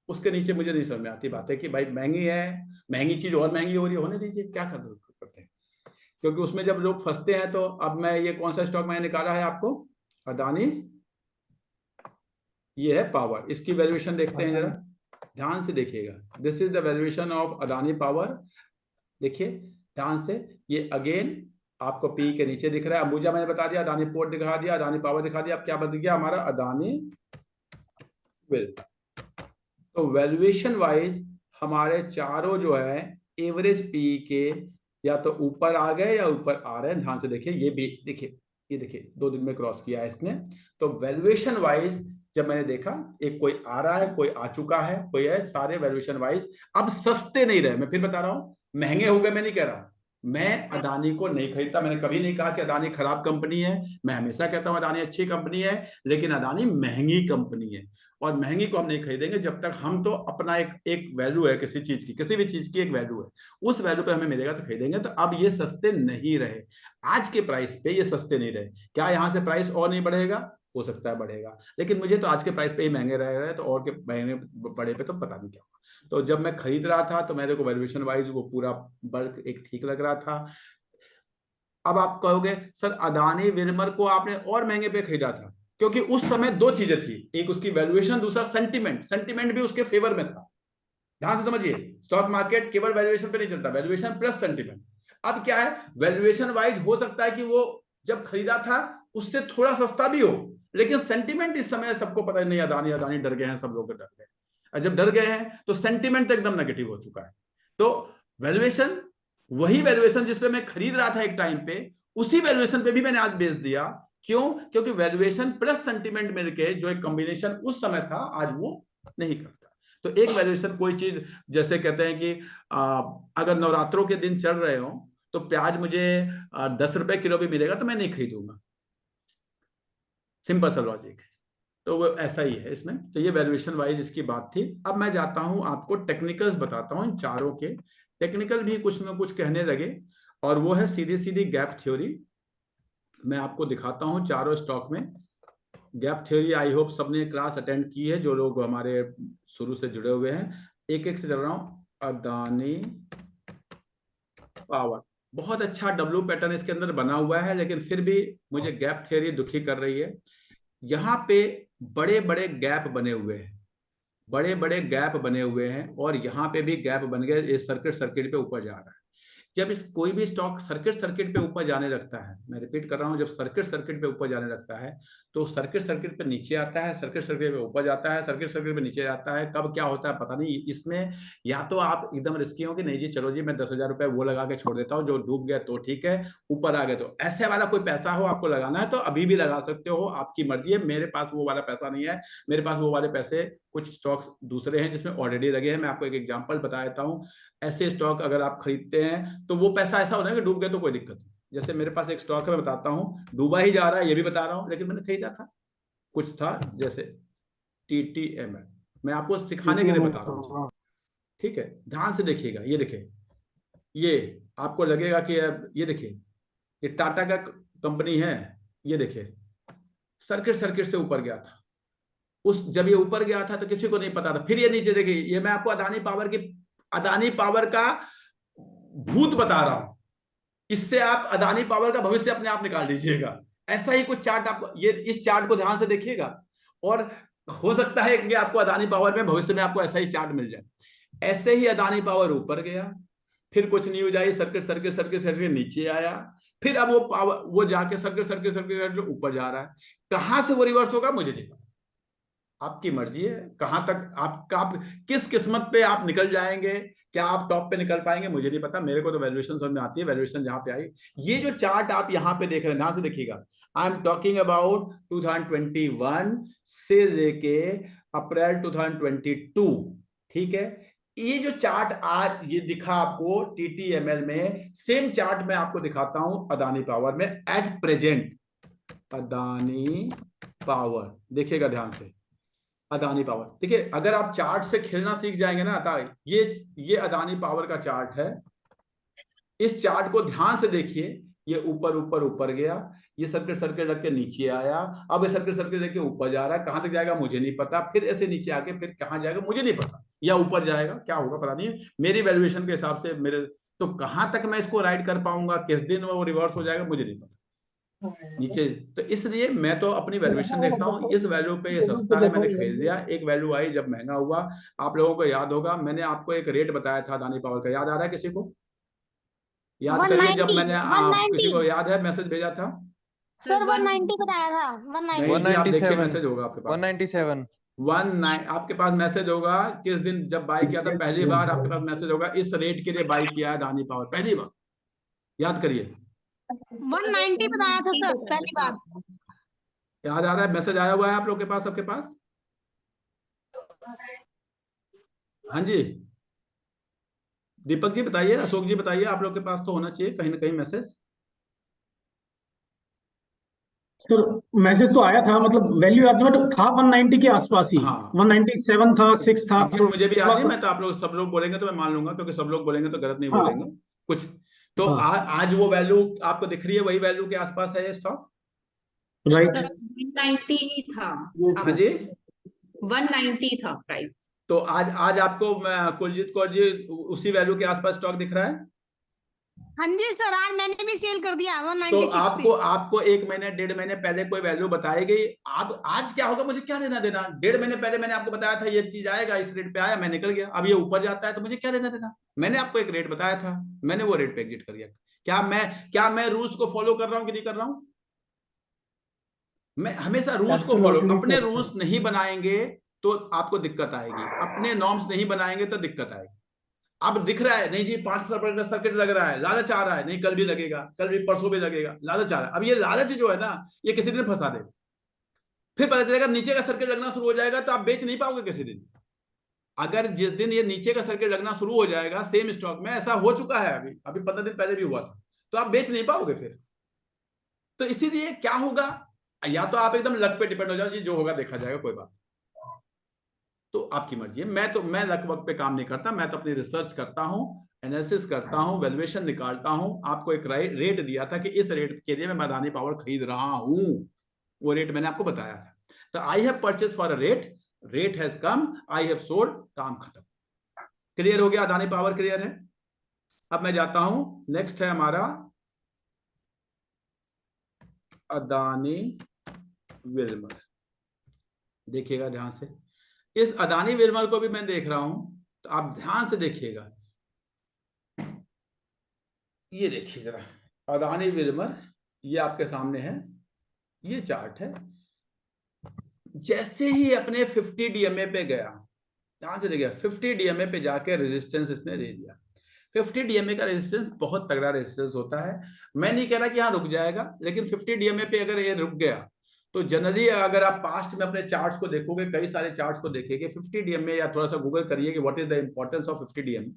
उसके नीचे मुझे नहीं समझ में आती बात है कि भाई महंगी है, महंगी चीज और महंगी हो रही है, होने दीजिए, क्या करते हैं, क्योंकि उसमें जब लोग फंसते हैं। तो अब मैं ये कौन सा स्टॉक मैंने निकाला है आपको, अदानी, ये है पावर, इसकी वैल्यूएशन देखते हैं जरा, ध्यान से देखिएगा। This is the valuation of Adani power, देखिए ध्यान से, ये अगेन आपको पी के नीचे दिख रहा है। अंबुजा मैंने बता दिया, अदानी पोर्ट दिखा दिया, अदानी पावर दिखा दिया। अब क्या बदल गया हमारा, अदानी विल। तो वैल्यूएशन वाइज हमारे चारों जो है एवरेज पी के या तो ऊपर आ गए या ऊपर आ रहे हैं, ध्यान से देखिए। ये भी देखिए, ये देखिए 2 दिन में क्रॉस किया है इसने। तो वैल्यूएशन वाइज जब मैंने देखा, एक कोई आ रहा है, कोई आ चुका है, कोई है, सारे वैल्यूएशन वाइज अब सस्ते नहीं रहे। मैं फिर बता रहा हूं, महंगे हो गए मैं नहीं कह रहा, मैं अदानी को नहीं खरीदता। मैंने कभी नहीं कहा कि अदानी खराब कंपनी है, मैं हमेशा कहता हूं अदानी अच्छी कंपनी है, लेकिन अदानी महंगी कंपनी है और महंगी को हम नहीं खरीदेंगे जब तक हम तो अपना एक वैल्यू है किसी चीज की, किसी भी चीज की एक वैल्यू है, उस वैल्यू पे हमें मिलेगा तो खरीदेंगे। तो अब ये सस्ते नहीं रहे, आज के प्राइस पे ये सस्ते नहीं रहे। क्या यहाँ से प्राइस और नहीं बढ़ेगा? हो सकता है बढ़ेगा, लेकिन मुझे तो आज के प्राइस पे ही महंगे रह रहे हैं, तो और के महंगे बड़े पे तो पता नहीं क्या होगा। तो जब मैं खरीद रहा था तो मेरे को वैल्यूएशन वाइज वो पूरा बल्क एक ठीक लग रहा था। अब आप कहोगे सर अदानी विल्मर को आपने और महंगे पे खरीदा था, क्योंकि उस समय 2 चीजें थी, एक उसकी वैल्यूएशन, दूसरा सेंटिमेंट। सेंटिमेंट भी उसके फेवर में था, ध्यान से समझिए। स्टॉक मार्केट केवल वैल्यूएशन पे नहीं चलता, वैल्यूएशन प्लस सेंटिमेंट। अब क्या है, वैल्यूएशन वाइज हो सकता है कि वो जब खरीदा था उससे थोड़ा सस्ता भी हो, लेकिन सेंटिमेंट इस समय सबको पता नहीं, अदानी अदानी डर गए हैं, सब लोग डर गए। जब डर गए हैं तो सेंटिमेंट एकदम नेगेटिव हो चुका है। तो वैल्यूएशन, वही वैल्यूएशन जिसपे मैं खरीद रहा था एक टाइम पे, उसी वैल्यूएशन पे भी मैंने आज बेच दिया। क्यों? क्योंकि वैल्यूएशन प्लस सेंटिमेंट मिलके जो एक कॉम्बिनेशन उस समय था, आज वो नहीं करता। तो एक वैल्यूएशन कोई चीज, जैसे कहते हैं कि अगर नवरात्रों के दिन चल रहे हो तो प्याज मुझे 10 रुपए किलो भी मिलेगा तो मैं नहीं खरीदूंगा, सिंपल सा लॉजिक है। तो वो ऐसा ही है इसमें। तो ये वैल्यूएशन वाइज इसकी बात थी। अब मैं जाता हूं आपको टेक्निकल्स बताता हूं, इन चारों के टेक्निकल भी कुछ ना कुछ कहने लगे, और वो है सीधी सीधी गैप थ्योरी। मैं आपको दिखाता हूं चारों स्टॉक में गैप थ्योरी। आई होप सबने क्लास अटेंड की है, जो लोग हमारे शुरू से जुड़े हुए हैं। एक एक से चल रहा हूं। अदानी पावर, बहुत अच्छा डब्ल्यू पैटर्न इसके अंदर बना हुआ है, लेकिन फिर भी मुझे गैप थ्योरी दुखी कर रही है। यहाँ पे बड़े बड़े गैप बने हुए हैं, बड़े बड़े गैप बने हुए हैं, और यहाँ पे भी गैप बन गए। ये सर्किट पे ऊपर जा रहा है। जब इस कोई भी स्टॉक सर्किट पे ऊपर जाने लगता है, मैं रिपीट कर रहा हूं, जब सर्किट पे ऊपर जाने लगता है तो सर्किट पे नीचे आता है, सर्किट पे ऊपर जाता है, सर्किट पे नीचे जाता है। कब क्या होता है पता नहीं। इसमें या तो आप एकदम रिस्की हो कि नहीं जी चलो जी मैं 10,000 रुपए वो लगा के छोड़ देता हूँ, जो डूब गया तो ठीक है, ऊपर आ गए तो। ऐसे वाला कोई पैसा हो आपको लगाना है तो अभी भी लगा सकते हो, आपकी मर्जी है। मेरे पास वो वाला पैसा नहीं है। मेरे पास वो वाले पैसे कुछ स्टॉक्स दूसरे हैं जिसमें ऑलरेडी लगे हैं। मैं आपको एक एग्जांपल बता देता हूँ। ऐसे स्टॉक अगर आप खरीदते हैं तो वो पैसा ऐसा होना है कि डूब गए तो कोई दिक्कत नहीं। जैसे मेरे पास एक स्टॉक है, मैं बताता हूँ, डूबा ही जा रहा है ये भी बता रहा हूँ, लेकिन मैंने खरीदा था, कुछ था जैसे TTML। मैं आपको सिखाने के लिए बता रहा हूँ, ठीक है, ध्यान से देखिएगा। ये देखिए, ये आपको लगेगा कि ये देखिए, ये टाटा का कंपनी है। ये देखिए सर्किट से ऊपर गया था। जब ये ऊपर गया था तो किसी को नहीं पता था। फिर ये नीचे देखिए, ये मैं आपको अदानी पावर का भूत बता रहा हूं। इससे आप अदानी पावर का भविष्य अपने आप निकाल लीजिएगा। ऐसा ही कुछ चार्ट आपको, ये इस चार्ट को ध्यान से देखिएगा, और हो सकता है कि आपको अदानी पावर में भविष्य में आपको ऐसा ही चार्ट मिल जाए। ऐसे ही अदानी पावर ऊपर गया, फिर कुछ न्यूज आई, सर्किट नीचे आया, फिर अब वो जाके सर्किट ऊपर जा रहा है। कहां से वो रिवर्स होगा मुझे नहीं पता, आपकी मर्जी है कहां तक आप किस किस्मत पे आप निकल जाएंगे। क्या आप टॉप पे निकल पाएंगे मुझे नहीं पता। मेरे को तो वैल्यूएशन समझ में आती है, वैल्यूएशन जहां पे आई। ये जो चार्ट आप यहां पे देख रहे हैं, ध्यान से देखिएगा। आई एम टॉकिंग अबाउट 2021 से लेके अप्रैल 2022, ठीक है। ये जो चार्ट आज ये दिखा आपको TTML में, सेम चार्ट मैं आपको दिखाता हूं अदानी पावर में एट प्रेजेंट। अदानी पावर देखिएगा ध्यान से, अदानी पावर देखिए। अगर आप चार्ट से खेलना सीख जाएंगे ना, ये अदानी पावर का चार्ट है। इस चार्ट को ध्यान से देखिए। ये ऊपर गया, ये सर्किट लग के नीचे आया, अब ये सर्किट लेके ऊपर जा रहा है। कहां तक जाएगा मुझे नहीं पता, फिर ऐसे नीचे आके फिर कहां जाएगा मुझे नहीं पता, या ऊपर जाएगा, क्या होगा पता नहीं है। मेरी वैल्यूएशन के हिसाब से मेरे तो कहां तक मैं इसको राइड कर पाऊंगा, किस दिन वो रिवर्स हो जाएगा मुझे नहीं पता नीचे। तो इसलिए मैं तो अपनी वैल्यूएशन देखता हूँ, इस वैल्यू पे ये सस्ता है मैंने खरीद लिया। एक वैल्यू आई जब महंगा हुआ, आप लोगों को याद होगा मैंने आपको एक रेट बताया था अदानी पावर का, याद आ रहा है किसी को? याद करिए, जब मैंने किसी को याद है मैसेज भेजा था सर 190 बताया था। 190 आप देखिए मैसेज होगा आपके पास 197 आपके पास मैसेज होगा किस दिन जब बाई किया था पहली बार। आपके पास मैसेज होगा इस रेट के लिए बाई किया है अदानी पावर पहली बार, याद करिए। 190 बताया था सर पहली बार। याद आ रहा है? मैसेज आया हुआ है आप लोग के पास, सबके पास? हाँ जी दीपक जी बताइए, अशोक जी बताइए, आप लोग के पास तो होना चाहिए कहीं ना कहीं मैसेज। सर मैसेज तो आया था, मतलब वैल्यू याद नहीं, बट था 190 के आसपास ही। हाँ। 197 था, 6 था। फिर मुझे भी याद नहीं, मैं तो आप लोग सब लोग बोलेंगे तो मैं मान लूंगा, क्योंकि सब लोग बोलेंगे तो गलत नहीं हाँ। बोलेंगे कुछ तो। हाँ। आज वो वैल्यू आपको दिख रही है, वही वैल्यू के आसपास है ये स्टॉक, राइट। 190 ही था। हाँ जी 190 था प्राइस। तो आज आपको कुलजीत कौर जी उसी वैल्यू के आसपास स्टॉक दिख रहा है? हाँ जी सर, आज मैंने भी सेल कर दिया 196 तो आपको 1 महीने 1.5 महीने पहले कोई वैल्यू बताई गई। आप आज क्या होगा मुझे क्या लेना देना। 1.5 महीने पहले मैंने आपको बताया था ये चीज आएगा, इस रेट पे आया, मैं निकल गया। अब ये ऊपर जाता है तो मुझे क्या लेना देना। मैंने आपको एक रेट बताया था, मैंने वो रेट पे एग्जिट कर दिया। क्या मैं रूल्स को फॉलो कर रहा हूँ कि नहीं कर रहा हूँ? मैं हमेशा रूल्स को फॉलो, अपने रूल्स नहीं बनाएंगे तो आपको दिक्कत आएगी, अपने नॉर्म्स नहीं बनाएंगे तो दिक्कत आएगी। अब दिख रहा है नहीं जी 5% का सर्किट लग रहा है, लालच आ रहा है, नहीं कल भी लगेगा, कल भी परसों भी लगेगा, लालच आ रहा है। अब ये लालच जो है ना, ये किसी दिन फंसा देगा। फिर पता चलेगा नीचे का सर्किट लगना शुरू हो जाएगा तो आप बेच नहीं पाओगे किसी दिन। अगर जिस दिन ये नीचे का सर्किट लगना शुरू हो जाएगा सेम स्टॉक में, ऐसा हो चुका है अभी अभी 15 दिन पहले भी हुआ था, तो आप बेच नहीं पाओगे फिर। तो इसीलिए क्या होगा, या तो आप एकदम लक पे डिपेंड हो जाओ जी, जो होगा देखा जाएगा, कोई बात, तो आपकी मर्जी है। मैं लक वक पे काम नहीं करता, मैं तो अपनी रिसर्च करता हूं, एनालिसिस करता हूं, वैल्यूएशन निकालता हूं। आपको एक रेट दिया था कि इस रेट के लिए मैं अदानी पावर खरीद रहा हूं, वो रेट मैंने आपको बताया था। तो I have purchase for a rate, rate has come, I have sold, काम खत्म। क्लियर हो गया, अदानी पावर क्लियर है। अब मैं जाता हूं, नेक्स्ट है हमारा अदानी विल्मर। देखिएगा ध्यान से, इस अदानी विल्मर को भी मैं देख रहा हूं, तो आप ध्यान से देखिएगा। ये देखिए जरा, अदानी विल्मर ये आपके सामने है, ये चार्ट है। जैसे ही अपने 50 डीएमए पे गया, ध्यान से देखिए, 50 डीएमए पे जाके रेजिस्टेंस इसने दे दिया। 50 डीएमए का रेजिस्टेंस बहुत तगड़ा रेजिस्टेंस होता है। मैं नहीं कह रहा कि यहाँ रुक जाएगा, लेकिन 50 डीएमए पे अगर ये रुक गया तो जनरली अगर आप पास्ट में अपने चार्ट्स को देखोगे, कई सारे चार्ट्स को देखेंगे 50 डीएमए, या थोड़ा सा गूगल करिए कि what is the importance of 50 DMA,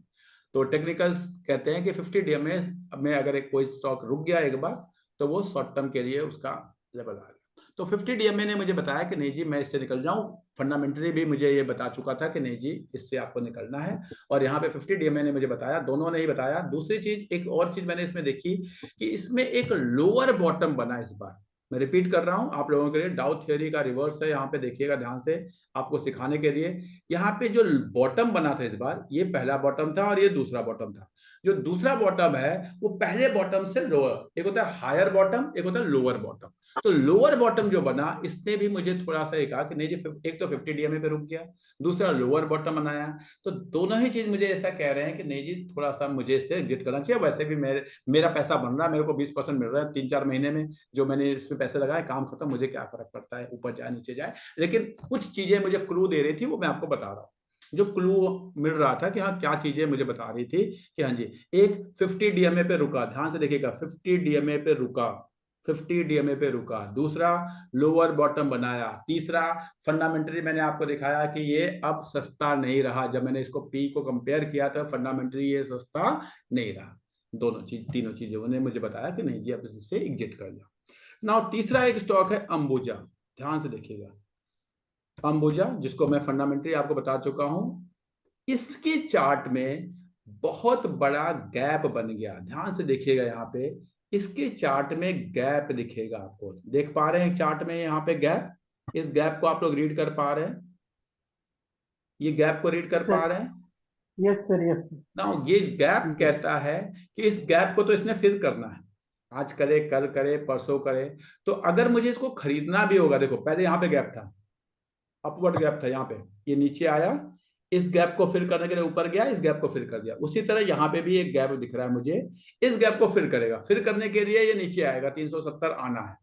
तो टेक्निकल्स कहते हैं कि 50 डीएमए में अगर एक कोई स्टॉक रुक गया एक बार, तो वो शॉर्ट टर्म के लिए उसका लेवल आ गया। तो 50 डीएमए ने मुझे बताया कि नहीं जी मैं इससे निकल जाऊं, फंडामेंटली भी मुझे ये बता चुका था कि नहीं जी इससे आपको निकलना है, और यहाँ पे 50 डीएमए ने मुझे बताया, दोनों ने ही बताया। दूसरी चीज, एक और चीज मैंने इसमें देखी कि इसमें एक लोअर बॉटम बना इस बार। मैं रिपीट कर रहा हूं आप लोगों के लिए, डाउ थ्योरी का रिवर्स है, यहाँ पे देखिएगा ध्यान से, आपको सिखाने के लिए। यहाँ पे जो बॉटम बना था इस बार, ये पहला बॉटम था और ये दूसरा बॉटम था। जो दूसरा बॉटम है वो पहले बॉटम से लोअर, एक होता है हायर बॉटम, एक होता है लोअर बॉटम। तो लोअर बॉटम जो बना, इसने भी मुझे थोड़ा सा कहा कि नहीं जी, एक तो 50 डीएमए पे रुक गया, दूसरा लोअर बॉटम बनाया, तो दोनों ही चीज मुझे ऐसा कह रहे हैं कि नहीं जी थोड़ा सा मुझे इससे एग्जिट करना चाहिए। वैसे भी मेरा पैसा बन रहा है, मेरे को 20% मिल रहा है 3-4 महीने में, जो मैंने इसमें पैसे लगाए, काम खत्म, मुझे क्या फर्क पड़ता है ऊपर जाए नीचे जाए। लेकिन कुछ चीजें मुझे क्लू दे रही थी, वो मैं आपको बता रहा हूँ। जो क्लू मिल रहा था कि हाँ क्या चीजें मुझे बता रही थी कि हाँ जी, एक 50 डीएमए पे रुका, ध्यान से देखिएगा, 50 डीएमए पे रुका, 50 डीएमए पे रुका, दूसरा लोअर बॉटम बनाया, तीसरा फंडामेंटली मैंने आपको दिखाया कि ये अब सस्ता नहीं रहा। जब मैंने इसको पी को कंपेयर किया था, फंडामेंटली ये सस्ता नहीं रहा। दोनों चीज, तीनों चीजें उन्होंने मुझे बताया कि नहीं जी अब इससे एग्जिट कर जाओ। नाउ तीसरा एक स्टॉक है अंबुजा, ध्यान से देखिएगा, अंबुजा, जिसको मैं फंडामेंटली आपको बता चुका हूं। इसके चार्ट में बहुत बड़ा गैप बन गया, ध्यान से देखिएगा, यहाँ पे इसके चार्ट में गैप दिखेगा आपको, देख पा रहे हैं चार्ट में यहाँ पे गैप, इस गैप को आप लोग रीड कर पा रहे हैं, ये गैप को रीड कर पा रहे हैं? Yes sir, yes. नाउ ये गैप कहता है कि इस गैप को तो इसने फिल करना है, आज करे, कल करे, परसों करे। तो अगर मुझे इसको खरीदना भी होगा, देखो पहले यहाँ पे गैप था, अपवर्ड गैप था, यहाँ पे ये नीचे आया, इस गैप को फिल करने के लिए ऊपर गया, इस गैप को फिल कर दिया। उसी तरह यहाँ पे भी एक गैप दिख रहा है मुझे, इस गैप को फिल करेगा, फिल करने के लिए ये नीचे आएगा, 370 आना है।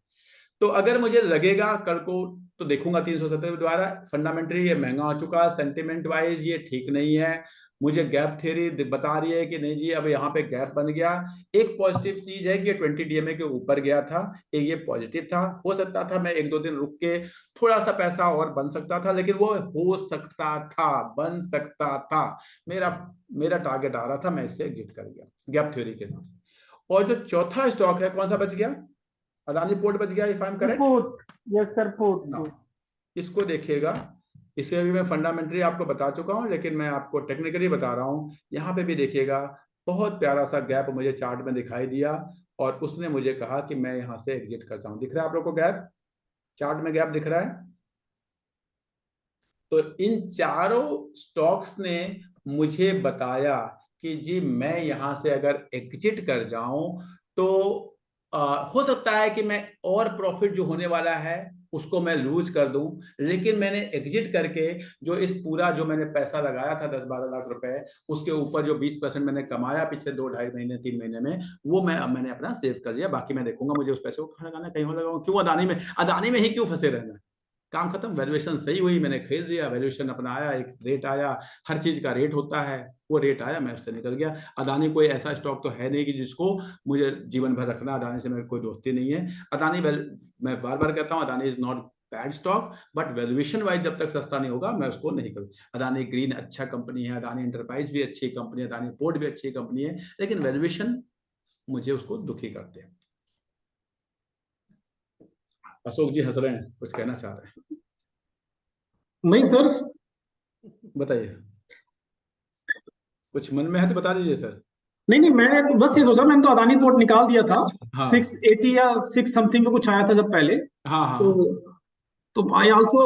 तो अगर मुझे लगेगा कल को, तो देखूंगा 370 के द्वारा फंडामेंटली ये महंगा हो चुका है, सेंटिमेंट वाइज ये ठीक नहीं है, मुझे गैप थ्योरी बता रही है कि नहीं जी अब यहाँ पे गैप बन गया। एक पॉजिटिव चीज है कि ये 20 डीएमए के ऊपर गया था, एक ये पॉजिटिव था। हो सकता था मैं 1-2 दिन रुक के थोड़ा सा पैसा और बन सकता था, लेकिन वो हो सकता था, बन सकता था, मेरा टारगेट आ रहा था, मैं इससे एग्जिट कर गया गैप थ्योरी के हिसाब से। और जो चौथा स्टॉक है, कौन सा बच गया? अदानी पोर्ट बच गया, if I am correct. Yes sir, port. इसको देखिएगा, इसे भी मैं फंडामेंटली आपको बता चुका हूं, लेकिन मैं आपको टेक्निकली बता रहा हूं। यहाँ पे भी देखिएगा, बहुत प्यारा सा गैप मुझे चार्ट में दिखाई दिया, और उसने मुझे कहा कि मैं यहाँ से एग्जिट करता हूं। दिख रहा है आप लोग को गैप, चार्ट में गैप दिख रहा है? तो इन चारों स्टॉक्स ने मुझे बताया कि जी मैं यहाँ से अगर एग्जिट कर जाऊं तो हो सकता है कि मैं और प्रॉफिट जो होने वाला है उसको मैं लूज कर दूं, लेकिन मैंने एग्जिट करके जो इस पूरा जो मैंने पैसा लगाया था 10-12 लाख रुपए, उसके ऊपर जो 20% मैंने कमाया पिछले 2-2.5 महीने 3 महीने में, वो मैंने अपना सेव कर लिया। बाकी मैं देखूंगा मुझे उस पैसे को कहाँ लगाना, कहीं और लगाऊं, क्यों अदानी में ही क्यों फंसे रहना, काम खत्म। वैल्यूएशन सही हुई, मैंने खरीद लिया, वैल्यूएशन अपना आया, एक रेट आया, हर चीज का रेट होता है, वो रेट आया, मैं उससे निकल गया। अदानी कोई ऐसा स्टॉक तो है नहीं कि जिसको मुझे जीवन भर रखना, अदानी से मेरी कोई दोस्ती नहीं है। अदानी, मैं बार बार कहता हूँ, Adani is not bad stock, but valuation wise जब तक सस्ता नहीं होगा मैं उसको नहीं करूँ। अदानी ग्रीन अच्छा कंपनी है, अदानी एंटरप्राइज भी अच्छी कंपनी है, अदानी पोर्ट भी अच्छी कंपनी है, लेकिन वैल्यूएशन मुझे उसको दुखी करते हैं। अशोक जी हंस रहे हैं, कुछ कहना चाह रहे हैं? नहीं सर, बताइए, कुछ मन में है तो बता दीजिए सर। नहीं मैंने तो बस ये सोचा, मैंने तो अदानी पोर्ट निकाल दिया था। हाँ 680 या 6 समथिंग में कुछ आया था जब पहले। हाँ हाँ तो I also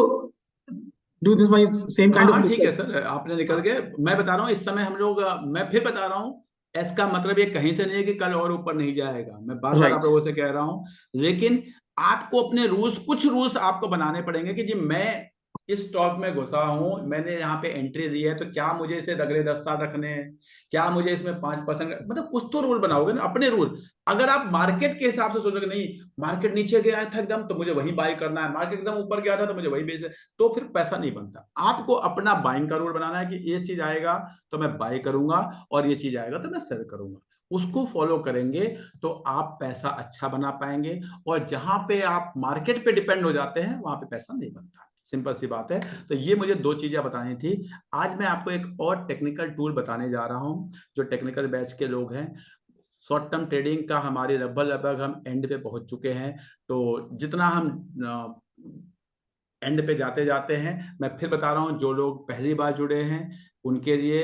do this my same kind हाँ ऑफ ठीक है रिसर्च। सर, आपने निकल गए। मैं बता रहा हूँ इस समय हम लोग, मैं फिर बता रहा हूँ, एस का मतलब ये कहीं से नहीं है कि कल और ऊपर नहीं जाएगा, मैं बार बार आप राइट। लोगों से कह रहा हूँ। लेकिन आपको अपने रूल्स, कुछ रूल्स आपको बनाने पड़ेंगे कि जी मैं इस स्टॉक में घुसा हूं, मैंने यहाँ पे एंट्री दी है, तो क्या मुझे इसे अगले 10 साल रखने हैं, क्या मुझे इसमें 5%, मतलब कुछ तो रूल बनाओगे ना अपने रूल। अगर आप मार्केट के हिसाब से सोचोगे नहीं मार्केट नीचे गया था एकदम तो मुझे वही बाई करना है, मार्केट एकदम ऊपर गया था तो मुझे वही बेच, तो फिर पैसा नहीं बनता। आपको अपना बाइंग का रूल बनाना है कि ये चीज आएगा तो मैं बाई करूंगा और ये चीज आएगा तो मैं सेल करूंगा, उसको फॉलो करेंगे तो आप पैसा अच्छा बना पाएंगे। और जहां पे आप मार्केट पे डिपेंड हो जाते हैं वहां पे पैसा नहीं बनता, सिंपल सी बात है। तो ये मुझे 2 चीजें बतानी थी। आज मैं आपको एक और टेक्निकल टूल बताने जा रहा हूं, जो टेक्निकल बैच के लोग हैं। शॉर्ट टर्म ट्रेडिंग का हमारे लगभग हम एंड पे पहुंच चुके हैं, तो जितना हम एंड पे जाते जाते हैं, मैं फिर बता रहा हूं जो लोग पहली बार जुड़े हैं उनके लिए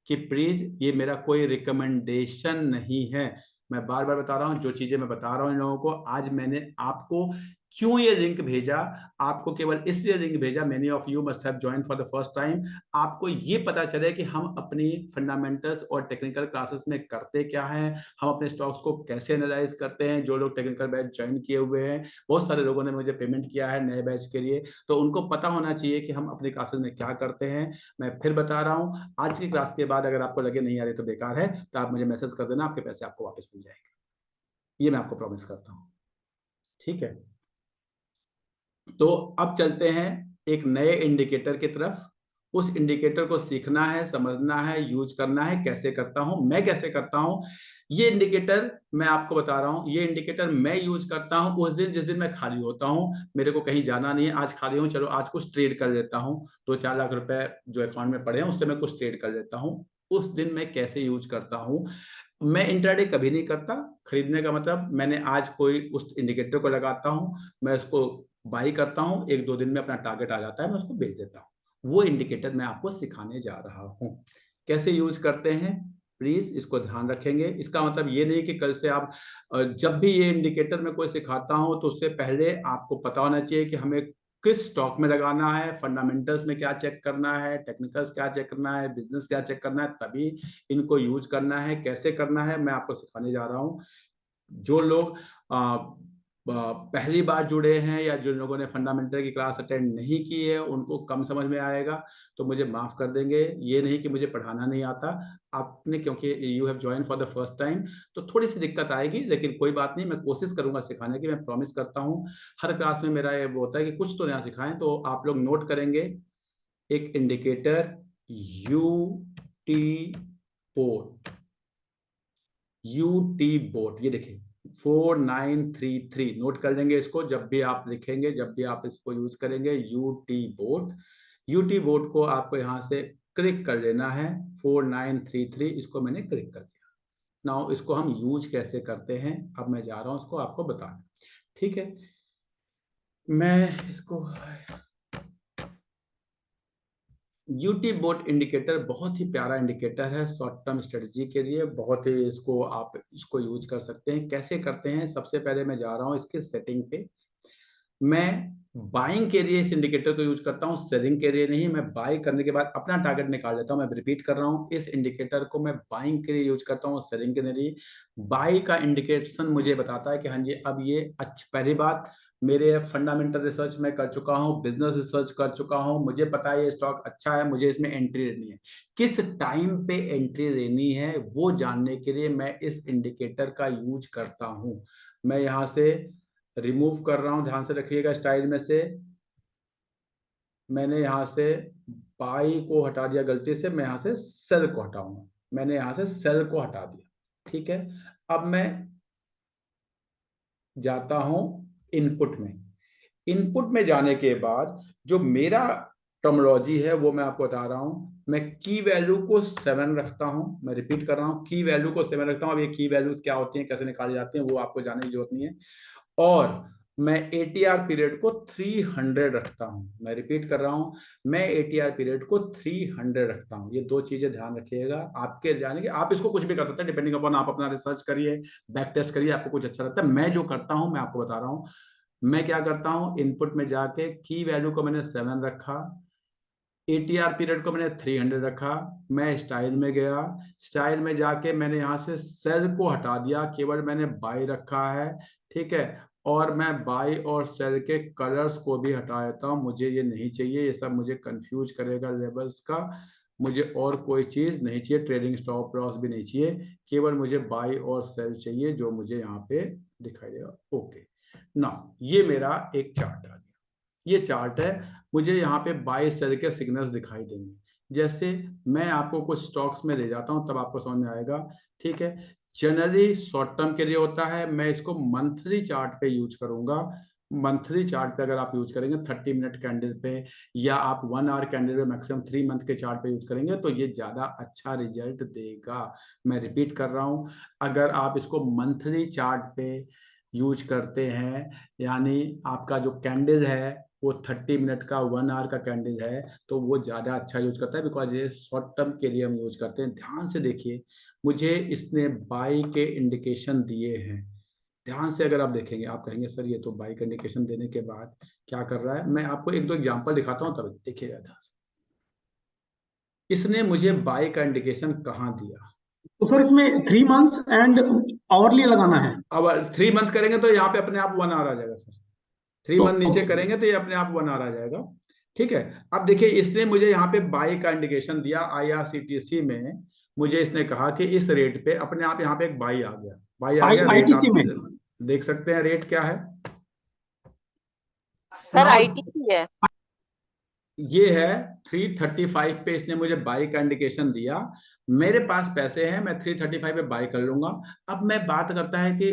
कि प्लीज ये मेरा कोई रिकमेंडेशन नहीं है। मैं बार बार बता रहा हूं जो चीजें मैं बता रहा हूं इन लोगों को, आज मैंने आपको क्यों ये लिंक भेजा, आपको केवल इसलिए लिंक भेजा, many of you must have join for the first time, आपको ये पता चले कि हम अपनी फंडामेंटल्स और टेक्निकल क्लासेस में करते क्या है, हम अपने स्टॉक्स को कैसे एनालाइज करते हैं। जो लोग टेक्निकल बैच ज्वाइन किए हुए हैं, बहुत सारे लोगों ने मुझे पेमेंट किया है नए बैच के लिए, तो उनको पता होना चाहिए कि हम अपनी क्लासेस में क्या करते हैं। मैं फिर बता रहा हूं, आज की क्लास के बाद अगर आपको लगे नहीं आ रही तो बेकार है, तो आप मुझे मैसेज कर देना, आपके पैसे आपको वापस मिल जाएंगे, ये मैं आपको प्रॉमिस करता हूँ, ठीक है। तो अब चलते हैं एक नए इंडिकेटर की तरफ। उस इंडिकेटर को सीखना है, समझना है, यूज करना है। कैसे करता हूं मैं, कैसे करता हूं ये इंडिकेटर मैं आपको बता रहा हूं। ये इंडिकेटर मैं यूज करता हूं उस दिन जिस दिन मैं खाली होता हूं, मेरे को कहीं जाना नहीं है, आज खाली हूं, चलो आज कुछ ट्रेड कर लेता हूं, 2-4 लाख रुपए जो अकाउंट में पड़े हैं उससे मैं कुछ ट्रेड कर लेता हूं। उस दिन मैं कैसे यूज करता हूं, मैं इंट्राडे कभी नहीं करता। खरीदने का मतलब मैंने आज कोई उस इंडिकेटर को लगाता हूं, मैं उसको बाई करता हूं, 1-2 दिन में अपना टारगेट आ जाता है, मैं उसको बेच देता हूं। वो इंडिकेटर मैं आपको सिखाने जा रहा हूं, कैसे यूज करते हैं, प्लीज इसको ध्यान रखेंगे। इसका मतलब ये नहीं कि कल से आप जब भी ये इंडिकेटर मैं कोई सिखाता हूं तो उससे पहले आपको पता होना चाहिए कि हमें किस स्टॉक में लगाना है, फंडामेंटल्स में क्या चेक करना है, टेक्निकल्स क्या चेक करना है, बिजनेस क्या चेक करना है, तभी इनको यूज करना है। कैसे करना है मैं आपको सिखाने जा रहा हूं। जो लोग पहली बार जुड़े हैं या जिन लोगों ने फंडामेंटल की क्लास अटेंड नहीं की है उनको कम समझ में आएगा, तो मुझे माफ कर देंगे। ये नहीं कि मुझे पढ़ाना नहीं आता, आपने क्योंकि you have join for the first time तो थोड़ी सी दिक्कत आएगी, लेकिन कोई बात नहीं, मैं कोशिश करूंगा सिखाने की, मैं प्रॉमिस करता हूँ। हर क्लास में मेरा ये वो होता है कि कुछ तो नया सिखाएं। तो आप लोग नोट करेंगे एक indicator UT port, UT boat, ये देखिए 4933, नोट कर लेंगे इसको, जब भी आप लिखेंगे, जब भी आप इसको यूज करेंगे, यूटी बोट। यूटी बोट को आपको यहां से क्लिक कर लेना है, 4933 इसको मैंने क्लिक कर दिया। नाउ इसको हम यूज कैसे करते हैं अब मैं जा रहा हूं इसको आपको बताने, ठीक है। मैं इसको यूटी बोट इंडिकेटर बहुत ही प्यारा इंडिकेटर है शॉर्ट टर्म स्ट्रेटजी के लिए, बहुत ही इसको आप इसको यूज कर सकते हैं। कैसे करते हैं, सबसे पहले मैं जा रहा हूं इसके सेटिंग पे। मैं बाइंग के लिए इस इंडिकेटर को यूज करता हूं, सेलिंग के लिए नहीं। मैं बाई करने के बाद अपना टारगेट निकाल लेता हूं। मैं रिपीट कर रहा हूं, इस इंडिकेटर को मैं बाइंग के लिए यूज करता हूं, सेलिंग के लिए। बाई का इंडिकेशन मुझे बताता है कि हाँ जी अब ये अच्छा, पहली बात मेरे फंडामेंटल रिसर्च में कर चुका हूं, बिजनेस रिसर्च कर चुका हूं, मुझे पता है ये स्टॉक अच्छा है, मुझे इसमें एंट्री लेनी है। किस टाइम पे एंट्री लेनी है वो जानने के लिए मैं इस इंडिकेटर का यूज करता हूं। मैं यहां से रिमूव कर रहा हूं, ध्यान से रखिएगा, स्टाइल में से मैंने यहां से बाई को हटा दिया गलती से, मैं यहां से सेल को हटाऊंगा, मैंने यहां से सेल को हटा दिया, ठीक है। अब मैं जाता हूं इनपुट में। इनपुट में जाने के बाद जो मेरा टर्मिनोलॉजी है वो मैं आपको बता रहा हूं। मैं की वैल्यू को 7 रखता हूं, मैं रिपीट कर रहा हूं, की वैल्यू को 7 रखता हूं। अब ये की वैल्यू क्या होती है, कैसे निकाली जाती है, वो आपको जानने की जरूरत नहीं है। और मैं ATR पीरियड को 300 रखता हूं। मैं रिपीट कर रहा हूं, मैं ATR पीरियड को 300 रखता हूं। ये दो चीजें ध्यान रखिएगा, आपके जाने के। आप इसको कुछ भी कर सकते हैं, डिपेंडिंग अपॉन आप अपना रिसर्च करिए, बैक टेस्ट करिए, आपको कुछ अच्छा लगता है। मैं जो करता हूं मैं आपको बता रहा हूं। मैं क्या करता हूं, इनपुट में जाके की वैल्यू को मैंने 7 रखा, ATR पीरियड को मैंने 300 रखा। मैं स्टाइल में गया, स्टाइल में जाके मैंने यहाँ से सेल को हटा दिया, केवल मैंने बाई रखा है, ठीक है। और मैं बाई और सेल के कलर्स को भी हटा देता हूँ, मुझे ये नहीं चाहिए, ये सब मुझे कंफ्यूज करेगा लेवल्स का। मुझे और कोई चीज नहीं चाहिए, ट्रेडिंग स्टॉप लॉस भी नहीं चाहिए, केवल मुझे बाई और सेल चाहिए जो मुझे यहाँ पे दिखाई देगा। ओके ना, ये मेरा एक चार्ट आ गया। ये चार्ट है, मुझे यहाँ पे बाय सेल के सिग्नल्स दिखाई देंगे। जैसे मैं आपको कुछ स्टॉक्स में ले जाता हूँ तब आपको समझ में आएगा, ठीक है। जनरली शॉर्ट टर्म के लिए होता है, मैं इसको मंथली चार्ट पे यूज करूंगा। मंथली चार्ट पे अगर आप यूज करेंगे 30 मिनट कैंडल पे, या आप 1 आवर कैंडल पे, मैक्सिमम 3 मंथ के चार्ट पे यूज करेंगे तो ये ज्यादा अच्छा रिजल्ट देगा। मैं रिपीट कर रहा हूँ, अगर आप इसको मंथली चार्ट पे यूज करते हैं, यानी आपका जो कैंडल है वो 30 मिनट का, 1 आवर का कैंडल है, तो वो ज्यादा अच्छा यूज करता है, बिकॉज ये शॉर्ट टर्म के लिए हम यूज करते हैं। ध्यान से देखिए, मुझे इसने बाई के इंडिकेशन दिए हैं। ध्यान से अगर आप देखेंगे, आप कहेंगे सर ये तो बाई का इंडिकेशन देने के बाद क्या कर रहा है। मैं आपको एक दो एग्जांपल दिखाता हूं, तब देखिएगा ध्यान से। इसने मुझे बाई का इंडिकेशन कहाँ दिया। तो सर इसमें 3 मंथ्स एंड आवरली लगाना है। अब 3 मंथ करेंगे तो यहाँ पे अपने आप 1 आवर आ जाएगा सर। 3 मंथ नीचे करेंगे तो ये अपने आप 1 आवर आ जाएगा, ठीक है। अब देखिए, इसने मुझे यहाँ पे बाई का इंडिकेशन दिया। IRCTC में मुझे इसने कहा कि इस रेट पे अपने आप यहाँ पे एक बाई आ गया, बाई आ गया। रेट ITC आप में देख सकते हैं, रेट क्या है सर, Now, ITC है। ये है 335 पे इसने मुझे बाई का इंडिकेशन दिया। मेरे पास पैसे हैं, मैं 335 पे बाई कर लूंगा। अब मैं बात करता है कि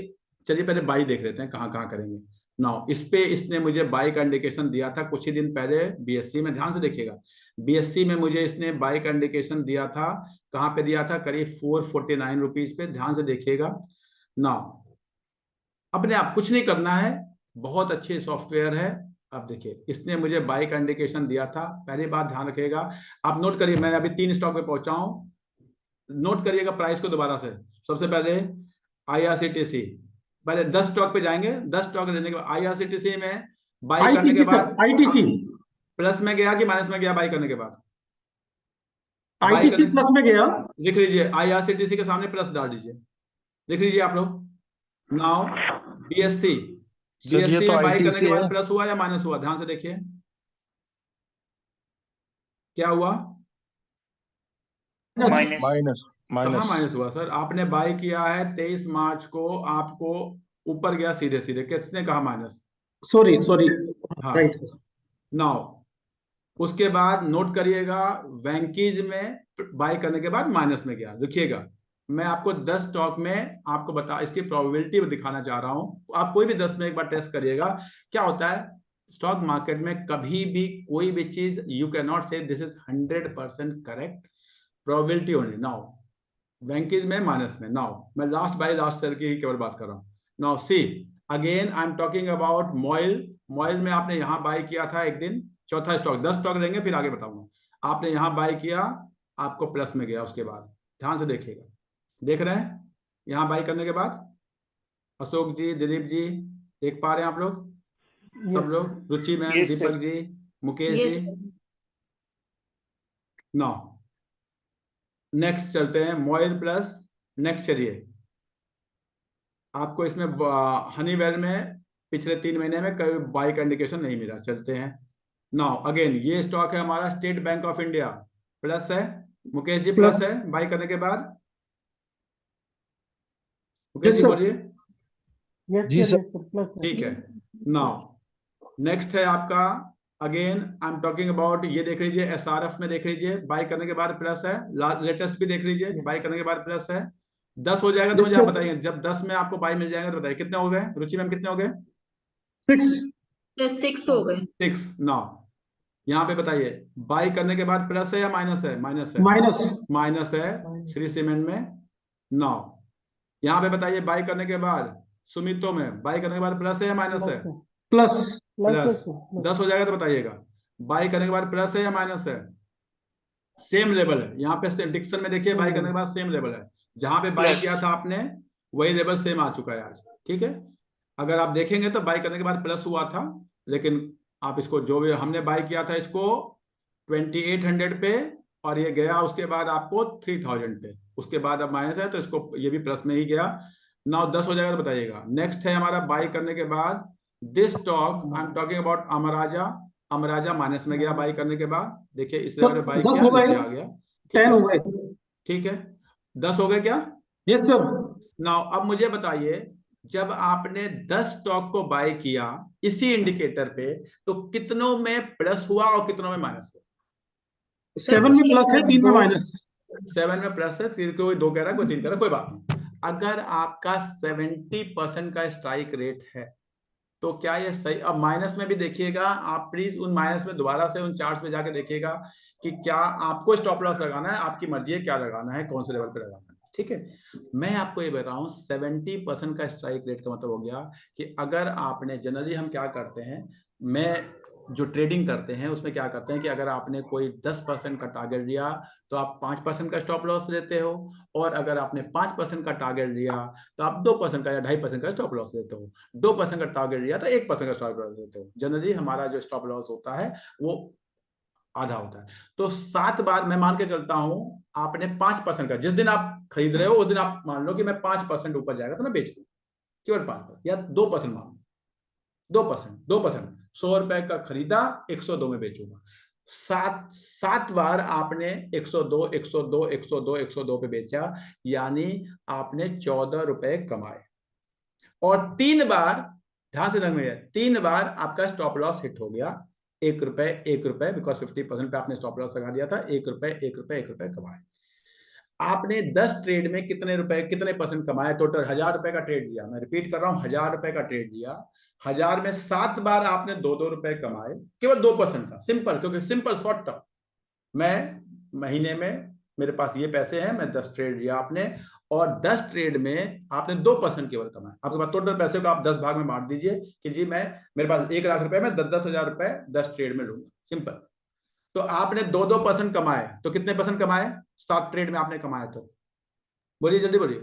चलिए पहले बाई देख लेते हैं कहाँ कहाँ करेंगे। नाउ इस पे इसने मुझे बाई का इंडिकेशन दिया था कुछ ही दिन पहले BSC में। ध्यान से देखिएगा, BSC में मुझे इसने बाई का इंडिकेशन दिया था। कहाँ पे दिया था, करीब 449 रुपीज पे। ध्यान से देखिएगा। नाउ अपने आप कुछ नहीं करना है, बहुत अच्छी सॉफ्टवेयर है। अब देखिए, इसने मुझे बाई का इंडिकेशन दिया था। पहली बात ध्यान रखिएगा, आप नोट करिए, मैंने अभी 3 स्टॉक पे पहुंचा हूं। नोट करिएगा प्राइस को दोबारा से। सबसे पहले IRCTC, पहले 10 स्टॉक पे जाएंगे। 10 स्टॉक लेने के बाद IRCTC में बाई करने के बाद ITC प्लस में गया कि माइनस में गया बाई करने के बाद? ITC प्लस में गया। लिख लीजिए, IRCTC के सामने प्लस डाल दीजिए, लिख लीजिए आप लोग। नाउ BSC, सर ये BSC तो में बाई करने ITC के बाद है। प्लस हुआ या माइनस हुआ? ध्यान से देखिए क्या हुआ। माइनस। माइनस कहाँ माइनस माइनस हुआ सर? आपने बाई किया है 23 मार्च को, आपको ऊपर गया सीधे सीधे, किसने कहा माइनस? सॉरी हाँ। राइट। नाउ उसके बाद नोट करिएगा, वैंकीज में बाई करने के बाद माइनस में गया। लिखिएगा, मैं आपको 10 स्टॉक में आपको बता इसकी प्रोबेबिलिटी दिखाना चाह रहा हूं। आप कोई भी 10 में एक बार टेस्ट करिएगा। क्या होता है स्टॉक मार्केट में, कभी भी कोई भी चीज you can not say this is 100% correct, probability only. Now वैंकीज में माइनस में। नाउ मैं लास्ट बाई लास्ट सेल की ही केवल बात कर रहा हूं। Now see again I am talking about MOIL. MOIL में आपने यहां बाई किया था एक दिन, चौथा स्टॉक। 10 स्टॉक लेंगे फिर आगे बताऊंगा। आपने यहां बाई किया, आपको प्लस में गया उसके बाद। ध्यान से देखिएगा, देख रहे हैं यहां बाई करने के बाद? अशोक जी, दिलीप जी, देख पा रहे हैं आप लोग? सब लोग, रुचि मैम, Yes, दीपक sir. जी, मुकेश जी। नाउ नेक्स्ट चलते हैं, मॉइल प्लस। नेक्स्ट चलिए, आपको इसमें हनीवेल में पिछले 3 महीने में कोई बाई का इंडिकेशन नहीं मिला। चलते हैं। नाउ अगेन ये स्टॉक है हमारा state bank of India, plus है। मुकेश जी प्लस है बाई करने के बाद? मुकेश जी बोलिए। जी सर। ठीक है। नाउ नेक्स्ट है आपका, again I am talking about, ये देख लीजिए SRF में देख लीजिए, बाई करने के बाद प्लस है। लेटेस्ट भी देख लीजिए, बाई करने के बाद प्लस है। 10 हो जाएगा तो मुझे आप बताइए, जब 10 में आपको बाई मिल जाएगा तो बताइए कितने हो गए? रुचि मैम कितने हो गए? 6 6 हो गए। 6 नाउ यहाँ पे बताइए बाई करने के बाद प्लस है या माइनस है? माइनस है। माइनस है श्री सीमेंट में। नाउ यहाँ पे बताइए बाई करने के बाद सुमितो में बाई करने के बाद प्लस है या माइनस है? प्लस प्लस 10 हो जाएगा तो बताइएगा। बाई करने के बाद प्लस है या माइनस है? सेम लेवल है। यहाँ पे डिक्शन में देखिए बाई करने के बाद सेम लेवल है। जहां पे बाई किया था आपने वही लेवल सेम आ चुका है आज। ठीक है, अगर आप देखेंगे तो बाई करने के बाद प्लस हुआ था, लेकिन आप इसको जो भी हमने बाई किया था इसको 2800 पे और ये गया उसके बाद आपको 3000 पे, उसके बाद अब माइनस है तो इसको ये भी प्लस में ही गया। नाउ 10 हो जाएगा तो बताइएगा। नेक्स्ट है हमारा बाई करने के बाद this stock, I am talking about Amara Raja. Amara Raja minus में गया बाई करने के बाद। देखिए इस लेवल पे बाई किया नीचे आ गया। 10 हो गए। ठीक है 10 हो गए क्या? Yes sir. नाउ अब मुझे बताइए जब आपने 10 स्टॉक को बाय किया इसी इंडिकेटर पे तो कितनों में प्लस हुआ और कितनों में माइनस हुआ? 7 में प्लस है, 3 में माइनस। 7 में प्लस है, फिर कोई 2 कह रहा है कोई 3 कह रहा है, कोई बात नहीं। अगर आपका 70% का स्ट्राइक रेट है तो क्या ये सही? अब माइनस में भी देखिएगा आप, प्लीज उन माइनस में दोबारा से उन चार्ट्स में जाके देखिएगा कि क्या आपको स्टॉप लॉस लगाना है, आपकी मर्जी है क्या लगाना है, कौन से लेवल पे लगाना है। ठीक है, मैं आपको ये बता रहा हूँ 70% का स्ट्राइक रेट का मतलब हो गया कि अगर आपने, जनरली हम क्या करते हैं, मैं जो ट्रेडिंग करते हैं उसमें क्या करते हैं कि अगर आपने कोई 10% का टारगेट लिया तो आप 5% का स्टॉप लॉस लेते हो, और अगर आपने 5% का टारगेट लिया तो आप 2% का या 2.5% का स्टॉप लॉस लेते हो, 2% का टारगेट लिया तो 1% का स्टॉप लॉस लेते हो। जनरली हमारा जो स्टॉप लॉस होता है वो आधा होता है। तो 7 बार मैं मान के चलता हूं आपने 5% का, जिस दिन आप खरीद रहे हो उस दिन आप मान लो कि मैं 5% ऊपर जाएगा तो मैं बेच दूं, केवल 5% या 2% मान लो, 2% 100 रुपए का खरीदा 102 में बेचूंगा। 7 बार आपने 102 102 102 102 पे बेचा, यानी आपने 14 रुपए कमाए। और 3 बार, ध्यान से समझिए, 3 बार आपका स्टॉप लॉस हिट हो गया, 1 रुपए, बिकॉज 50% पे आपने स्टॉप लॉस लगा दिया था, 1 रुपए कमाए। आपने 10 ट्रेड में कितने रुपए, कितने परसेंट कमाए? टोटल 1000 रुपए का ट्रेड लिया, मैं रिपीट कर रहा हूं 1000 रुपए का ट्रेड लिया, 1000 में 7 बार आपने 2-2 रुपए कमाए, केवल 2% का। सिंपल, क्योंकि सिंपल शॉर्ट टर्म, मैं महीने में मेरे पास ये पैसे हैं, मैं 10 ट्रेड लिया आपने, और 10 ट्रेड में आपने 2% केवल कमाए। आपके पास टोटल पैसे को आप 10 भाग में बांट दीजिए कि जी मेरे पास 1 लाख रुपए में 10,000 रुपए 10 ट्रेड में लूंगा, सिंपल। तो आपने 2% कमाए तो कितने परसेंट कमाए? 7 ट्रेड में आपने कमाए तो बोलिए, जल्दी बोलिए।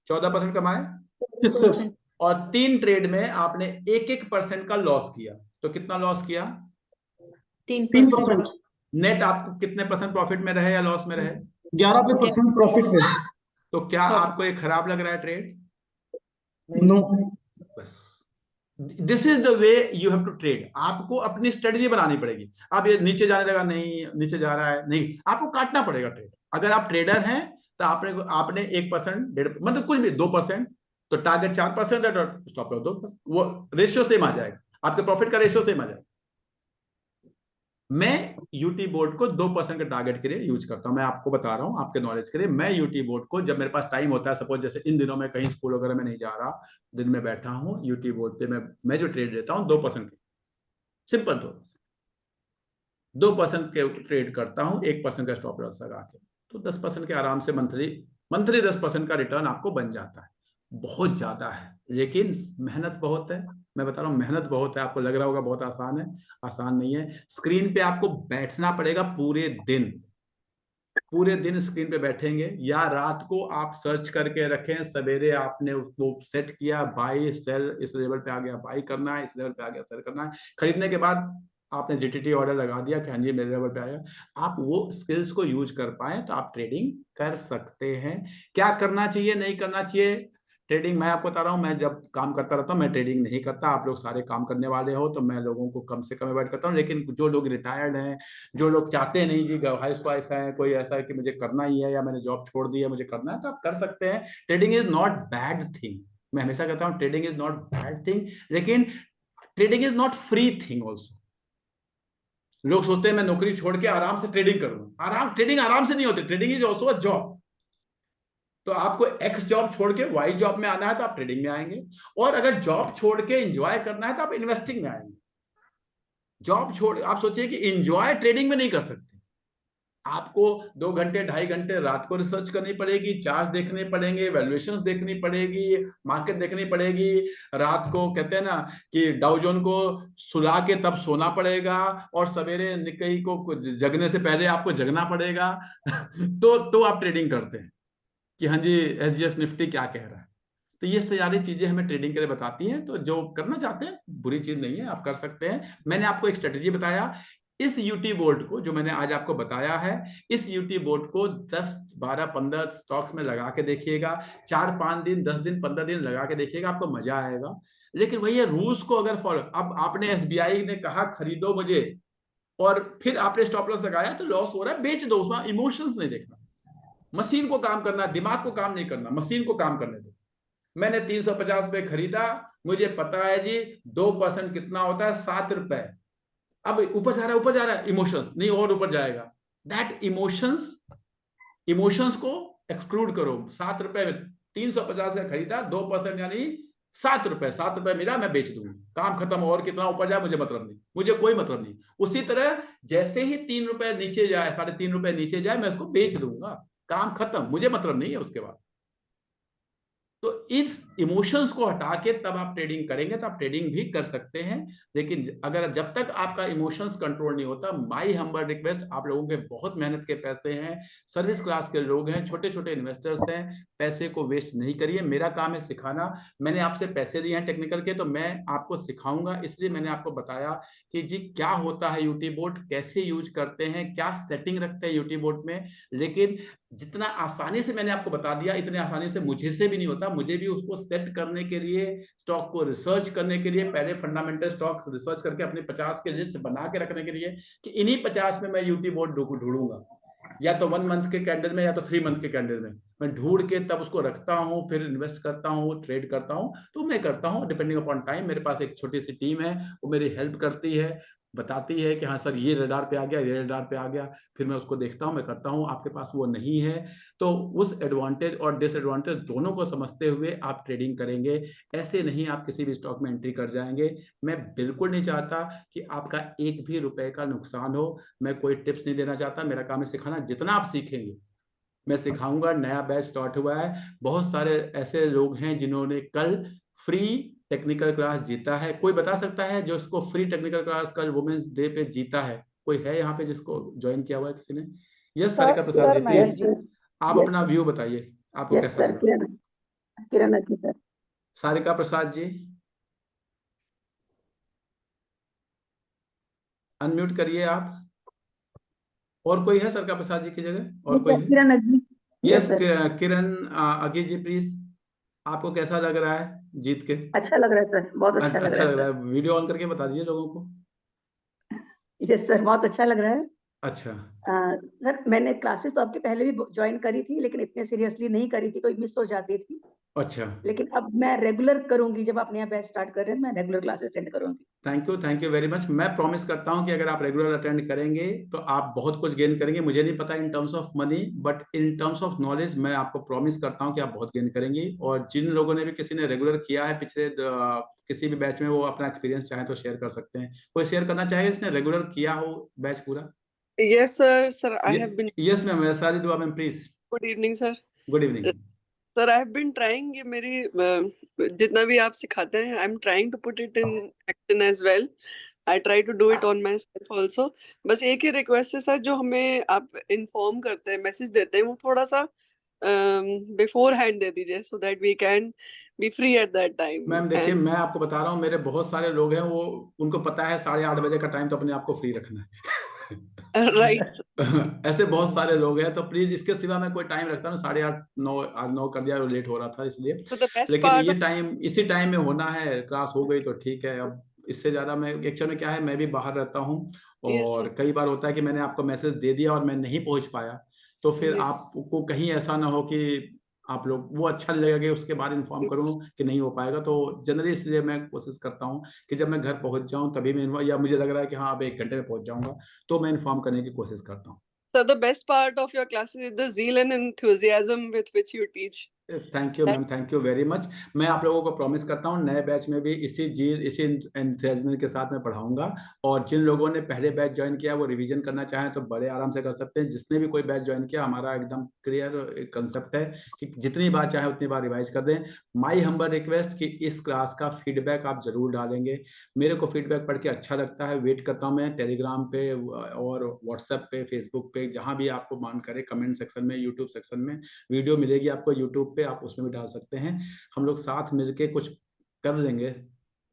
14% कमाए। और 3 ट्रेड में आपने 1% का लॉस किया, तो कितना लॉस किया? 3%। नेट आपको कितने परसेंट प्रॉफिट में रहे या लॉस में रहे? 11% प्रॉफिट में। तो क्या आपको ये खराब लग रहा है ट्रेड? नो। बस this is the way you have to trade. आपको अपनी स्ट्रेटजी बनानी पड़ेगी। अब ये नीचे जाने लगा, नहीं नीचे जा रहा है, नहीं, आपको काटना पड़ेगा ट्रेड। अगर आप ट्रेडर हैं तो आपने 1%, 1.5%, मतलब कुछ भी 2%, तो टारगेट 4% है तो स्टॉप लॉस 2%, वो रेशियो सेम आ जाएगा, आपके प्रॉफिट का रेशियो सेम आ जाएगा। मैं यूटी बोर्ड को 2% के टारगेट के लिए यूज करता हूं। मैं आपको बता रहा हूं आपके नॉलेज के लिए। मैं यूटी बोर्ड को, जब मेरे पास टाइम होता है, सपोज जैसे इन दिनों में कहीं स्कूल वगैरह में नहीं जा रहा, दिन में बैठा हूं, यूटी बोर्ड पे मैं जो ट्रेड लेता हूं 2% के, सिंपल 2% के ट्रेड करता हूं, 1% का स्टॉप लॉस लगा के, तो 10% के आराम से मंथली 10% का रिटर्न आपको बन जाता है। बहुत ज्यादा है, लेकिन मेहनत बहुत है। मैं बता रहा हूँ मेहनत बहुत है। आपको लग रहा होगा बहुत आसान है, आसान नहीं है। स्क्रीन पे आपको बैठना पड़ेगा पूरे दिन स्क्रीन पे बैठेंगे, या रात को आप सर्च करके रखें, सवेरे आपने उसको सेट किया, बाई सेल, इस लेवल पे आ गया बाई करना है, इस लेवल पे आ गया सेल करना है। खरीदने के बाद आपने जीटीटी ऑर्डर लगा दिया कि हाँ जी मेरे लेवल पे आया। आप वो स्किल्स को यूज कर पाए तो आप ट्रेडिंग कर सकते हैं। क्या करना चाहिए, नहीं करना चाहिए ट्रेडिंग, मैं आपको बता रहा हूँ। मैं जब काम करता रहता हूँ, मैं ट्रेडिंग नहीं करता। आप लोग सारे काम करने वाले हो तो मैं लोगों को कम से कम अवॉइड करता हूँ। लेकिन जो लोग रिटायर्ड हैं, जो लोग चाहते नहीं जी हाउस वाइफ है, कोई ऐसा है कि मुझे करना ही है या मैंने जॉब छोड़ दी है मुझे करना है, तो आप कर सकते हैं। Trading is not bad thing. मैं हमेशा कहता हूँ trading is not bad thing, लेकिन trading is not free thing also. लोग सोचते हैं मैं नौकरी छोड़ के आराम से ट्रेडिंग करूंगा। ट्रेडिंग आराम से नहीं होती। Trading is also a job. तो आपको एक्स जॉब छोड़ के वाई जॉब में आना है तो आप ट्रेडिंग में आएंगे, और अगर जॉब छोड़ के एंजॉय करना है तो आप इन्वेस्टिंग में आएंगे। जॉब छोड़, आप सोचिए कि इंजॉय ट्रेडिंग में नहीं कर सकते। आपको 2 घंटे 2.5 घंटे रात को रिसर्च करनी पड़ेगी, चार्ट देखने पड़ेंगे, वैल्यूएशंस देखनी पड़ेगी, मार्केट देखनी पड़ेगी, रात को कहते हैं ना कि डाउ जोन को सुला के तब सोना पड़ेगा, और सवेरे निक्केई को जगने से पहले आपको जगना पड़ेगा तो आप ट्रेडिंग करते हैं कि हाँ जी SGX निफ्टी क्या कह रहा है। तो ये सारी चीजें हमें ट्रेडिंग के लिए बताती हैं। तो जो करना चाहते हैं बुरी चीज नहीं है, आप कर सकते हैं। मैंने आपको एक स्ट्रेटेजी बताया, इस यूटी बोर्ड को जो मैंने आज आपको बताया है, इस यूटी बोर्ड को 10, 12, 15 स्टॉक्स में लगा के देखिएगा, 4, 5 दिन, 10 दिन, 15 दिन लगा के देखिएगा, आपको मजा आएगा। लेकिन वही है, रूल्स को अगर फॉलो, अब आपने SBI ने कहा खरीदो मुझे, और फिर आपने स्टॉप लॉस लगाया तो लॉस हो रहा है, बेच दो। उसमें इमोशंस नहीं देखना, मशीन को काम करना, दिमाग को काम नहीं करना, मशीन को काम करने दो। मैंने 350 पे खरीदा, मुझे पता है जी 2% कितना होता है, 7 रुपए। अब ऊपर जा रहा है, ऊपर जा रहा है, इमोशंस नहीं, और ऊपर जाएगा। दैट इमोशंस को एक्सक्लूड करो। 7 रुपए में 350 का खरीदा, 2% यानी 7 रुपए, 7 रुपए मिला, मैं बेच दूंगा, काम खत्म। और कितना ऊपर जाए मुझे मतलब नहीं, मुझे कोई मतलब नहीं। उसी तरह जैसे ही 3 रुपए नीचे जाए, 3.5 रुपए नीचे जाए, मैं उसको बेच दूंगा, काम खत्म, मुझे मतलब नहीं है उसके बाद। तो इस इमोशंस को हटा के तब आप ट्रेडिंग करेंगे तो आप ट्रेडिंग भी कर सकते हैं। लेकिन अगर जब तक आपका इमोशंस कंट्रोल नहीं होता, माय हम्बल रिक्वेस्ट, आप लोगों के बहुत मेहनत के पैसे हैं, सर्विस क्लास के लोग हैं, छोटे छोटे इन्वेस्टर्स हैं, पैसे को वेस्ट नहीं करिए। मेरा काम है सिखाना। मैंने आपसे पैसे दिए हैं टेक्निकल के, तो मैं आपको सिखाऊंगा। इसलिए मैंने आपको बताया कि जी क्या होता है यूटी बोर्ड, कैसे यूज करते हैं, क्या सेटिंग रखते हैं यूटी बोर्ड में। लेकिन जितना आसानी से मैंने आपको बता दिया, इतने आसानी से मुझे से भी नहीं होता। मुझे भी उसको सेट करने के लिए, स्टॉक को रिसर्च करने के लिए, पहले फंडामेंटल स्टॉक्स रिसर्च करके अपने 50 के लिस्ट बना के रखने के लिए कि इन्हीं 50 में मैं यूटी बोर्ड ढूंढूंगा, या तो 1 मंथ के कैंडल में या तो 3 मंथ के कैंडल में मैं ढूंढ के तब उसको रखता हूँ, फिर इन्वेस्ट करता हूँ, ट्रेड करता हूँ। तो मैं करता हूँ डिपेंडिंग अपॉन टाइम। मेरे पास एक छोटी सी टीम है, वो मेरी हेल्प करती है, बताती है कि हाँ सर ये रडार पे आ गया, ये रडार पे आ गया, फिर मैं उसको देखता हूँ, मैं करता हूँ। आपके पास वो नहीं है, तो उस एडवांटेज और डिसएडवांटेज दोनों को समझते हुए आप ट्रेडिंग करेंगे। ऐसे नहीं आप किसी भी स्टॉक में एंट्री कर जाएंगे। मैं बिल्कुल नहीं चाहता कि आपका एक भी रुपए का नुकसान हो। मैं कोई टिप्स नहीं देना चाहता, मेरा काम है सिखाना। जितना आप सीखेंगे मैं सिखाऊंगा। नया बैच स्टार्ट हुआ है, बहुत सारे ऐसे लोग हैं जिन्होंने कल फ्री टेक्निकल क्लास जीता है। कोई बता सकता है जो इसको फ्री टेक्निकल क्लास कल वुमेन्स डे पे जीता है? कोई है यहाँ पे जिसको ज्वाइन किया हुआ है किसी ने? यस सारिका प्रसाद जी, मैंने प्लीज आप अपना व्यू बताइए, आपको कैसा लगा? किरण सर। सारिका प्रसाद जी अनम्यूट करिए आप। और कोई है सारिका प्रसाद जी की जगह? और कोई है? किरण अग्नि। यस किरण अगी जी प्लीज, आपको कैसा लग रहा है जीत के? अच्छा लग रहा है सर, बहुत अच्छा लग अच्छा रहा लग रहा है है। वीडियो ऑन करके बता दीजिए लोगों को। सर। यस सर, बहुत अच्छा लग रहा है। अच्छा सर मैंने क्लासेस तो आपके पहले भी ज्वाइन करी थी, लेकिन इतने सीरियसली नहीं करी थी, कोई मिस हो जाती थी। अच्छा, लेकिन अब मैं रेगुलर करूंगी, जब आप नया बैच स्टार्ट कर रहे हैं मैं रेगुलर क्लासेस अटेंड करूंगी। Thank you very much. मैं प्रॉमिस करता हूं कि अगर आप रेगुलर अटेंड करेंगे तो आप बहुत कुछ गेन करेंगे। मुझे नहीं पता in terms of money, but in terms of knowledge मैं आपको प्रॉमिस करता हूं कि आप बहुत गेन करेंगे। और जिन लोगों ने भी किसी ने रेगुलर किया है पिछले किसी भी बैच में, वो अपना एक्सपीरियंस चाहे तो शेयर कर सकते हैं। कोई शेयर करना चाहे जिसने रेगुलर किया हो बैच पूरा? Yes, sir. I have been. Yes ma'am, सारी दुआ ma'am please. Good evening, sir. Good evening. Sir, I have been trying. ये मेरी जितना भी आप सिखाते हैं, I'm trying to put it in action as well. I try to do it on myself also. बस एक ही रिक्वेस्ट है सर, जो हमें आप इन्फॉर्म करते हैं, मैसेज देते हैं, वो थोड़ा सा बिफोर हैंड दे दीजिए, so that we can be free at that time. Ma'am देखिए, मैं आपको बता रहा हूँ, मेरे बहुत सारे लोग हैं, वो उनको पता है 8:30 बजे का टाइम तो अपने आप को फ्री रखना है। Right. ऐसे बहुत सारे लोग हैं, तो प्लीज इसके सिवा मैं कोई टाइम रखता हूँ 8:30, 9, आज 9 कर दिया, लेट हो रहा था इसलिए। So the best लेकिन part ये of टाइम, इसी टाइम में होना है। क्लास हो गई तो ठीक है, अब इससे ज्यादा मैं एक्चुअल में क्या है, मैं भी बाहर रहता हूँ, Yes, और sir. कई बार होता है कि मैंने आपको मैसेज दे दिया और मैं नहीं पहुंच पाया, तो फिर Yes. आपको कहीं ऐसा ना हो कि आप लोग वो अच्छा नहीं लगेगा कि उसके बाद इन्फॉर्म करूं कि नहीं हो पाएगा। तो जनरली इसलिए मैं कोशिश करता हूं कि जब मैं घर पहुंच जाऊं तभी मैं, या मुझे लग रहा है कि हाँ अब 1 घंटे में पहुंच जाऊंगा, तो मैं इन्फॉर्म करने की कोशिश करता हूं। Sir, the best part of your classes is the zeal and enthusiasm with which you teach. Thank you ma'am, thank you very much. मैं आप लोगों को प्रॉमिस करता हूँ नए बैच में भी इसी एंथुसियाज्म के साथ मैं पढ़ाऊंगा। और जिन लोगों ने पहले बैच ज्वाइन किया वो रिवीजन करना चाहें तो बड़े आराम से कर सकते हैं। जिसने भी कोई बैच ज्वाइन किया, हमारा एकदम क्लियर कंसेप्ट है कि जितनी बार चाहे उतनी बार रिवाइज कर दें। माई हम्बल रिक्वेस्ट कि इस क्लास का फीडबैक आप जरूर डालेंगे। मेरे को फीडबैक पढ़ के अच्छा लगता है, वेट करता हूँ मैं टेलीग्राम पे और व्हाट्सएप पे, फेसबुक पे, जहाँ भी आपको मान करे, कमेंट सेक्शन में, यूट्यूब सेक्शन में वीडियो मिलेगी आपको यूट्यूब पे, आप उसमें भी डाल सकते हैं। हम लोग साथ मिलके कुछ कर लेंगे।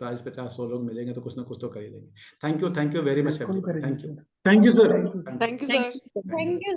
40-50-100 लोग मिलेंगे तो कुछ ना कुछ तो कर ही लेंगे। Thank you very much everyone. Thank you. Thank you sir. Thank you sir. Thank you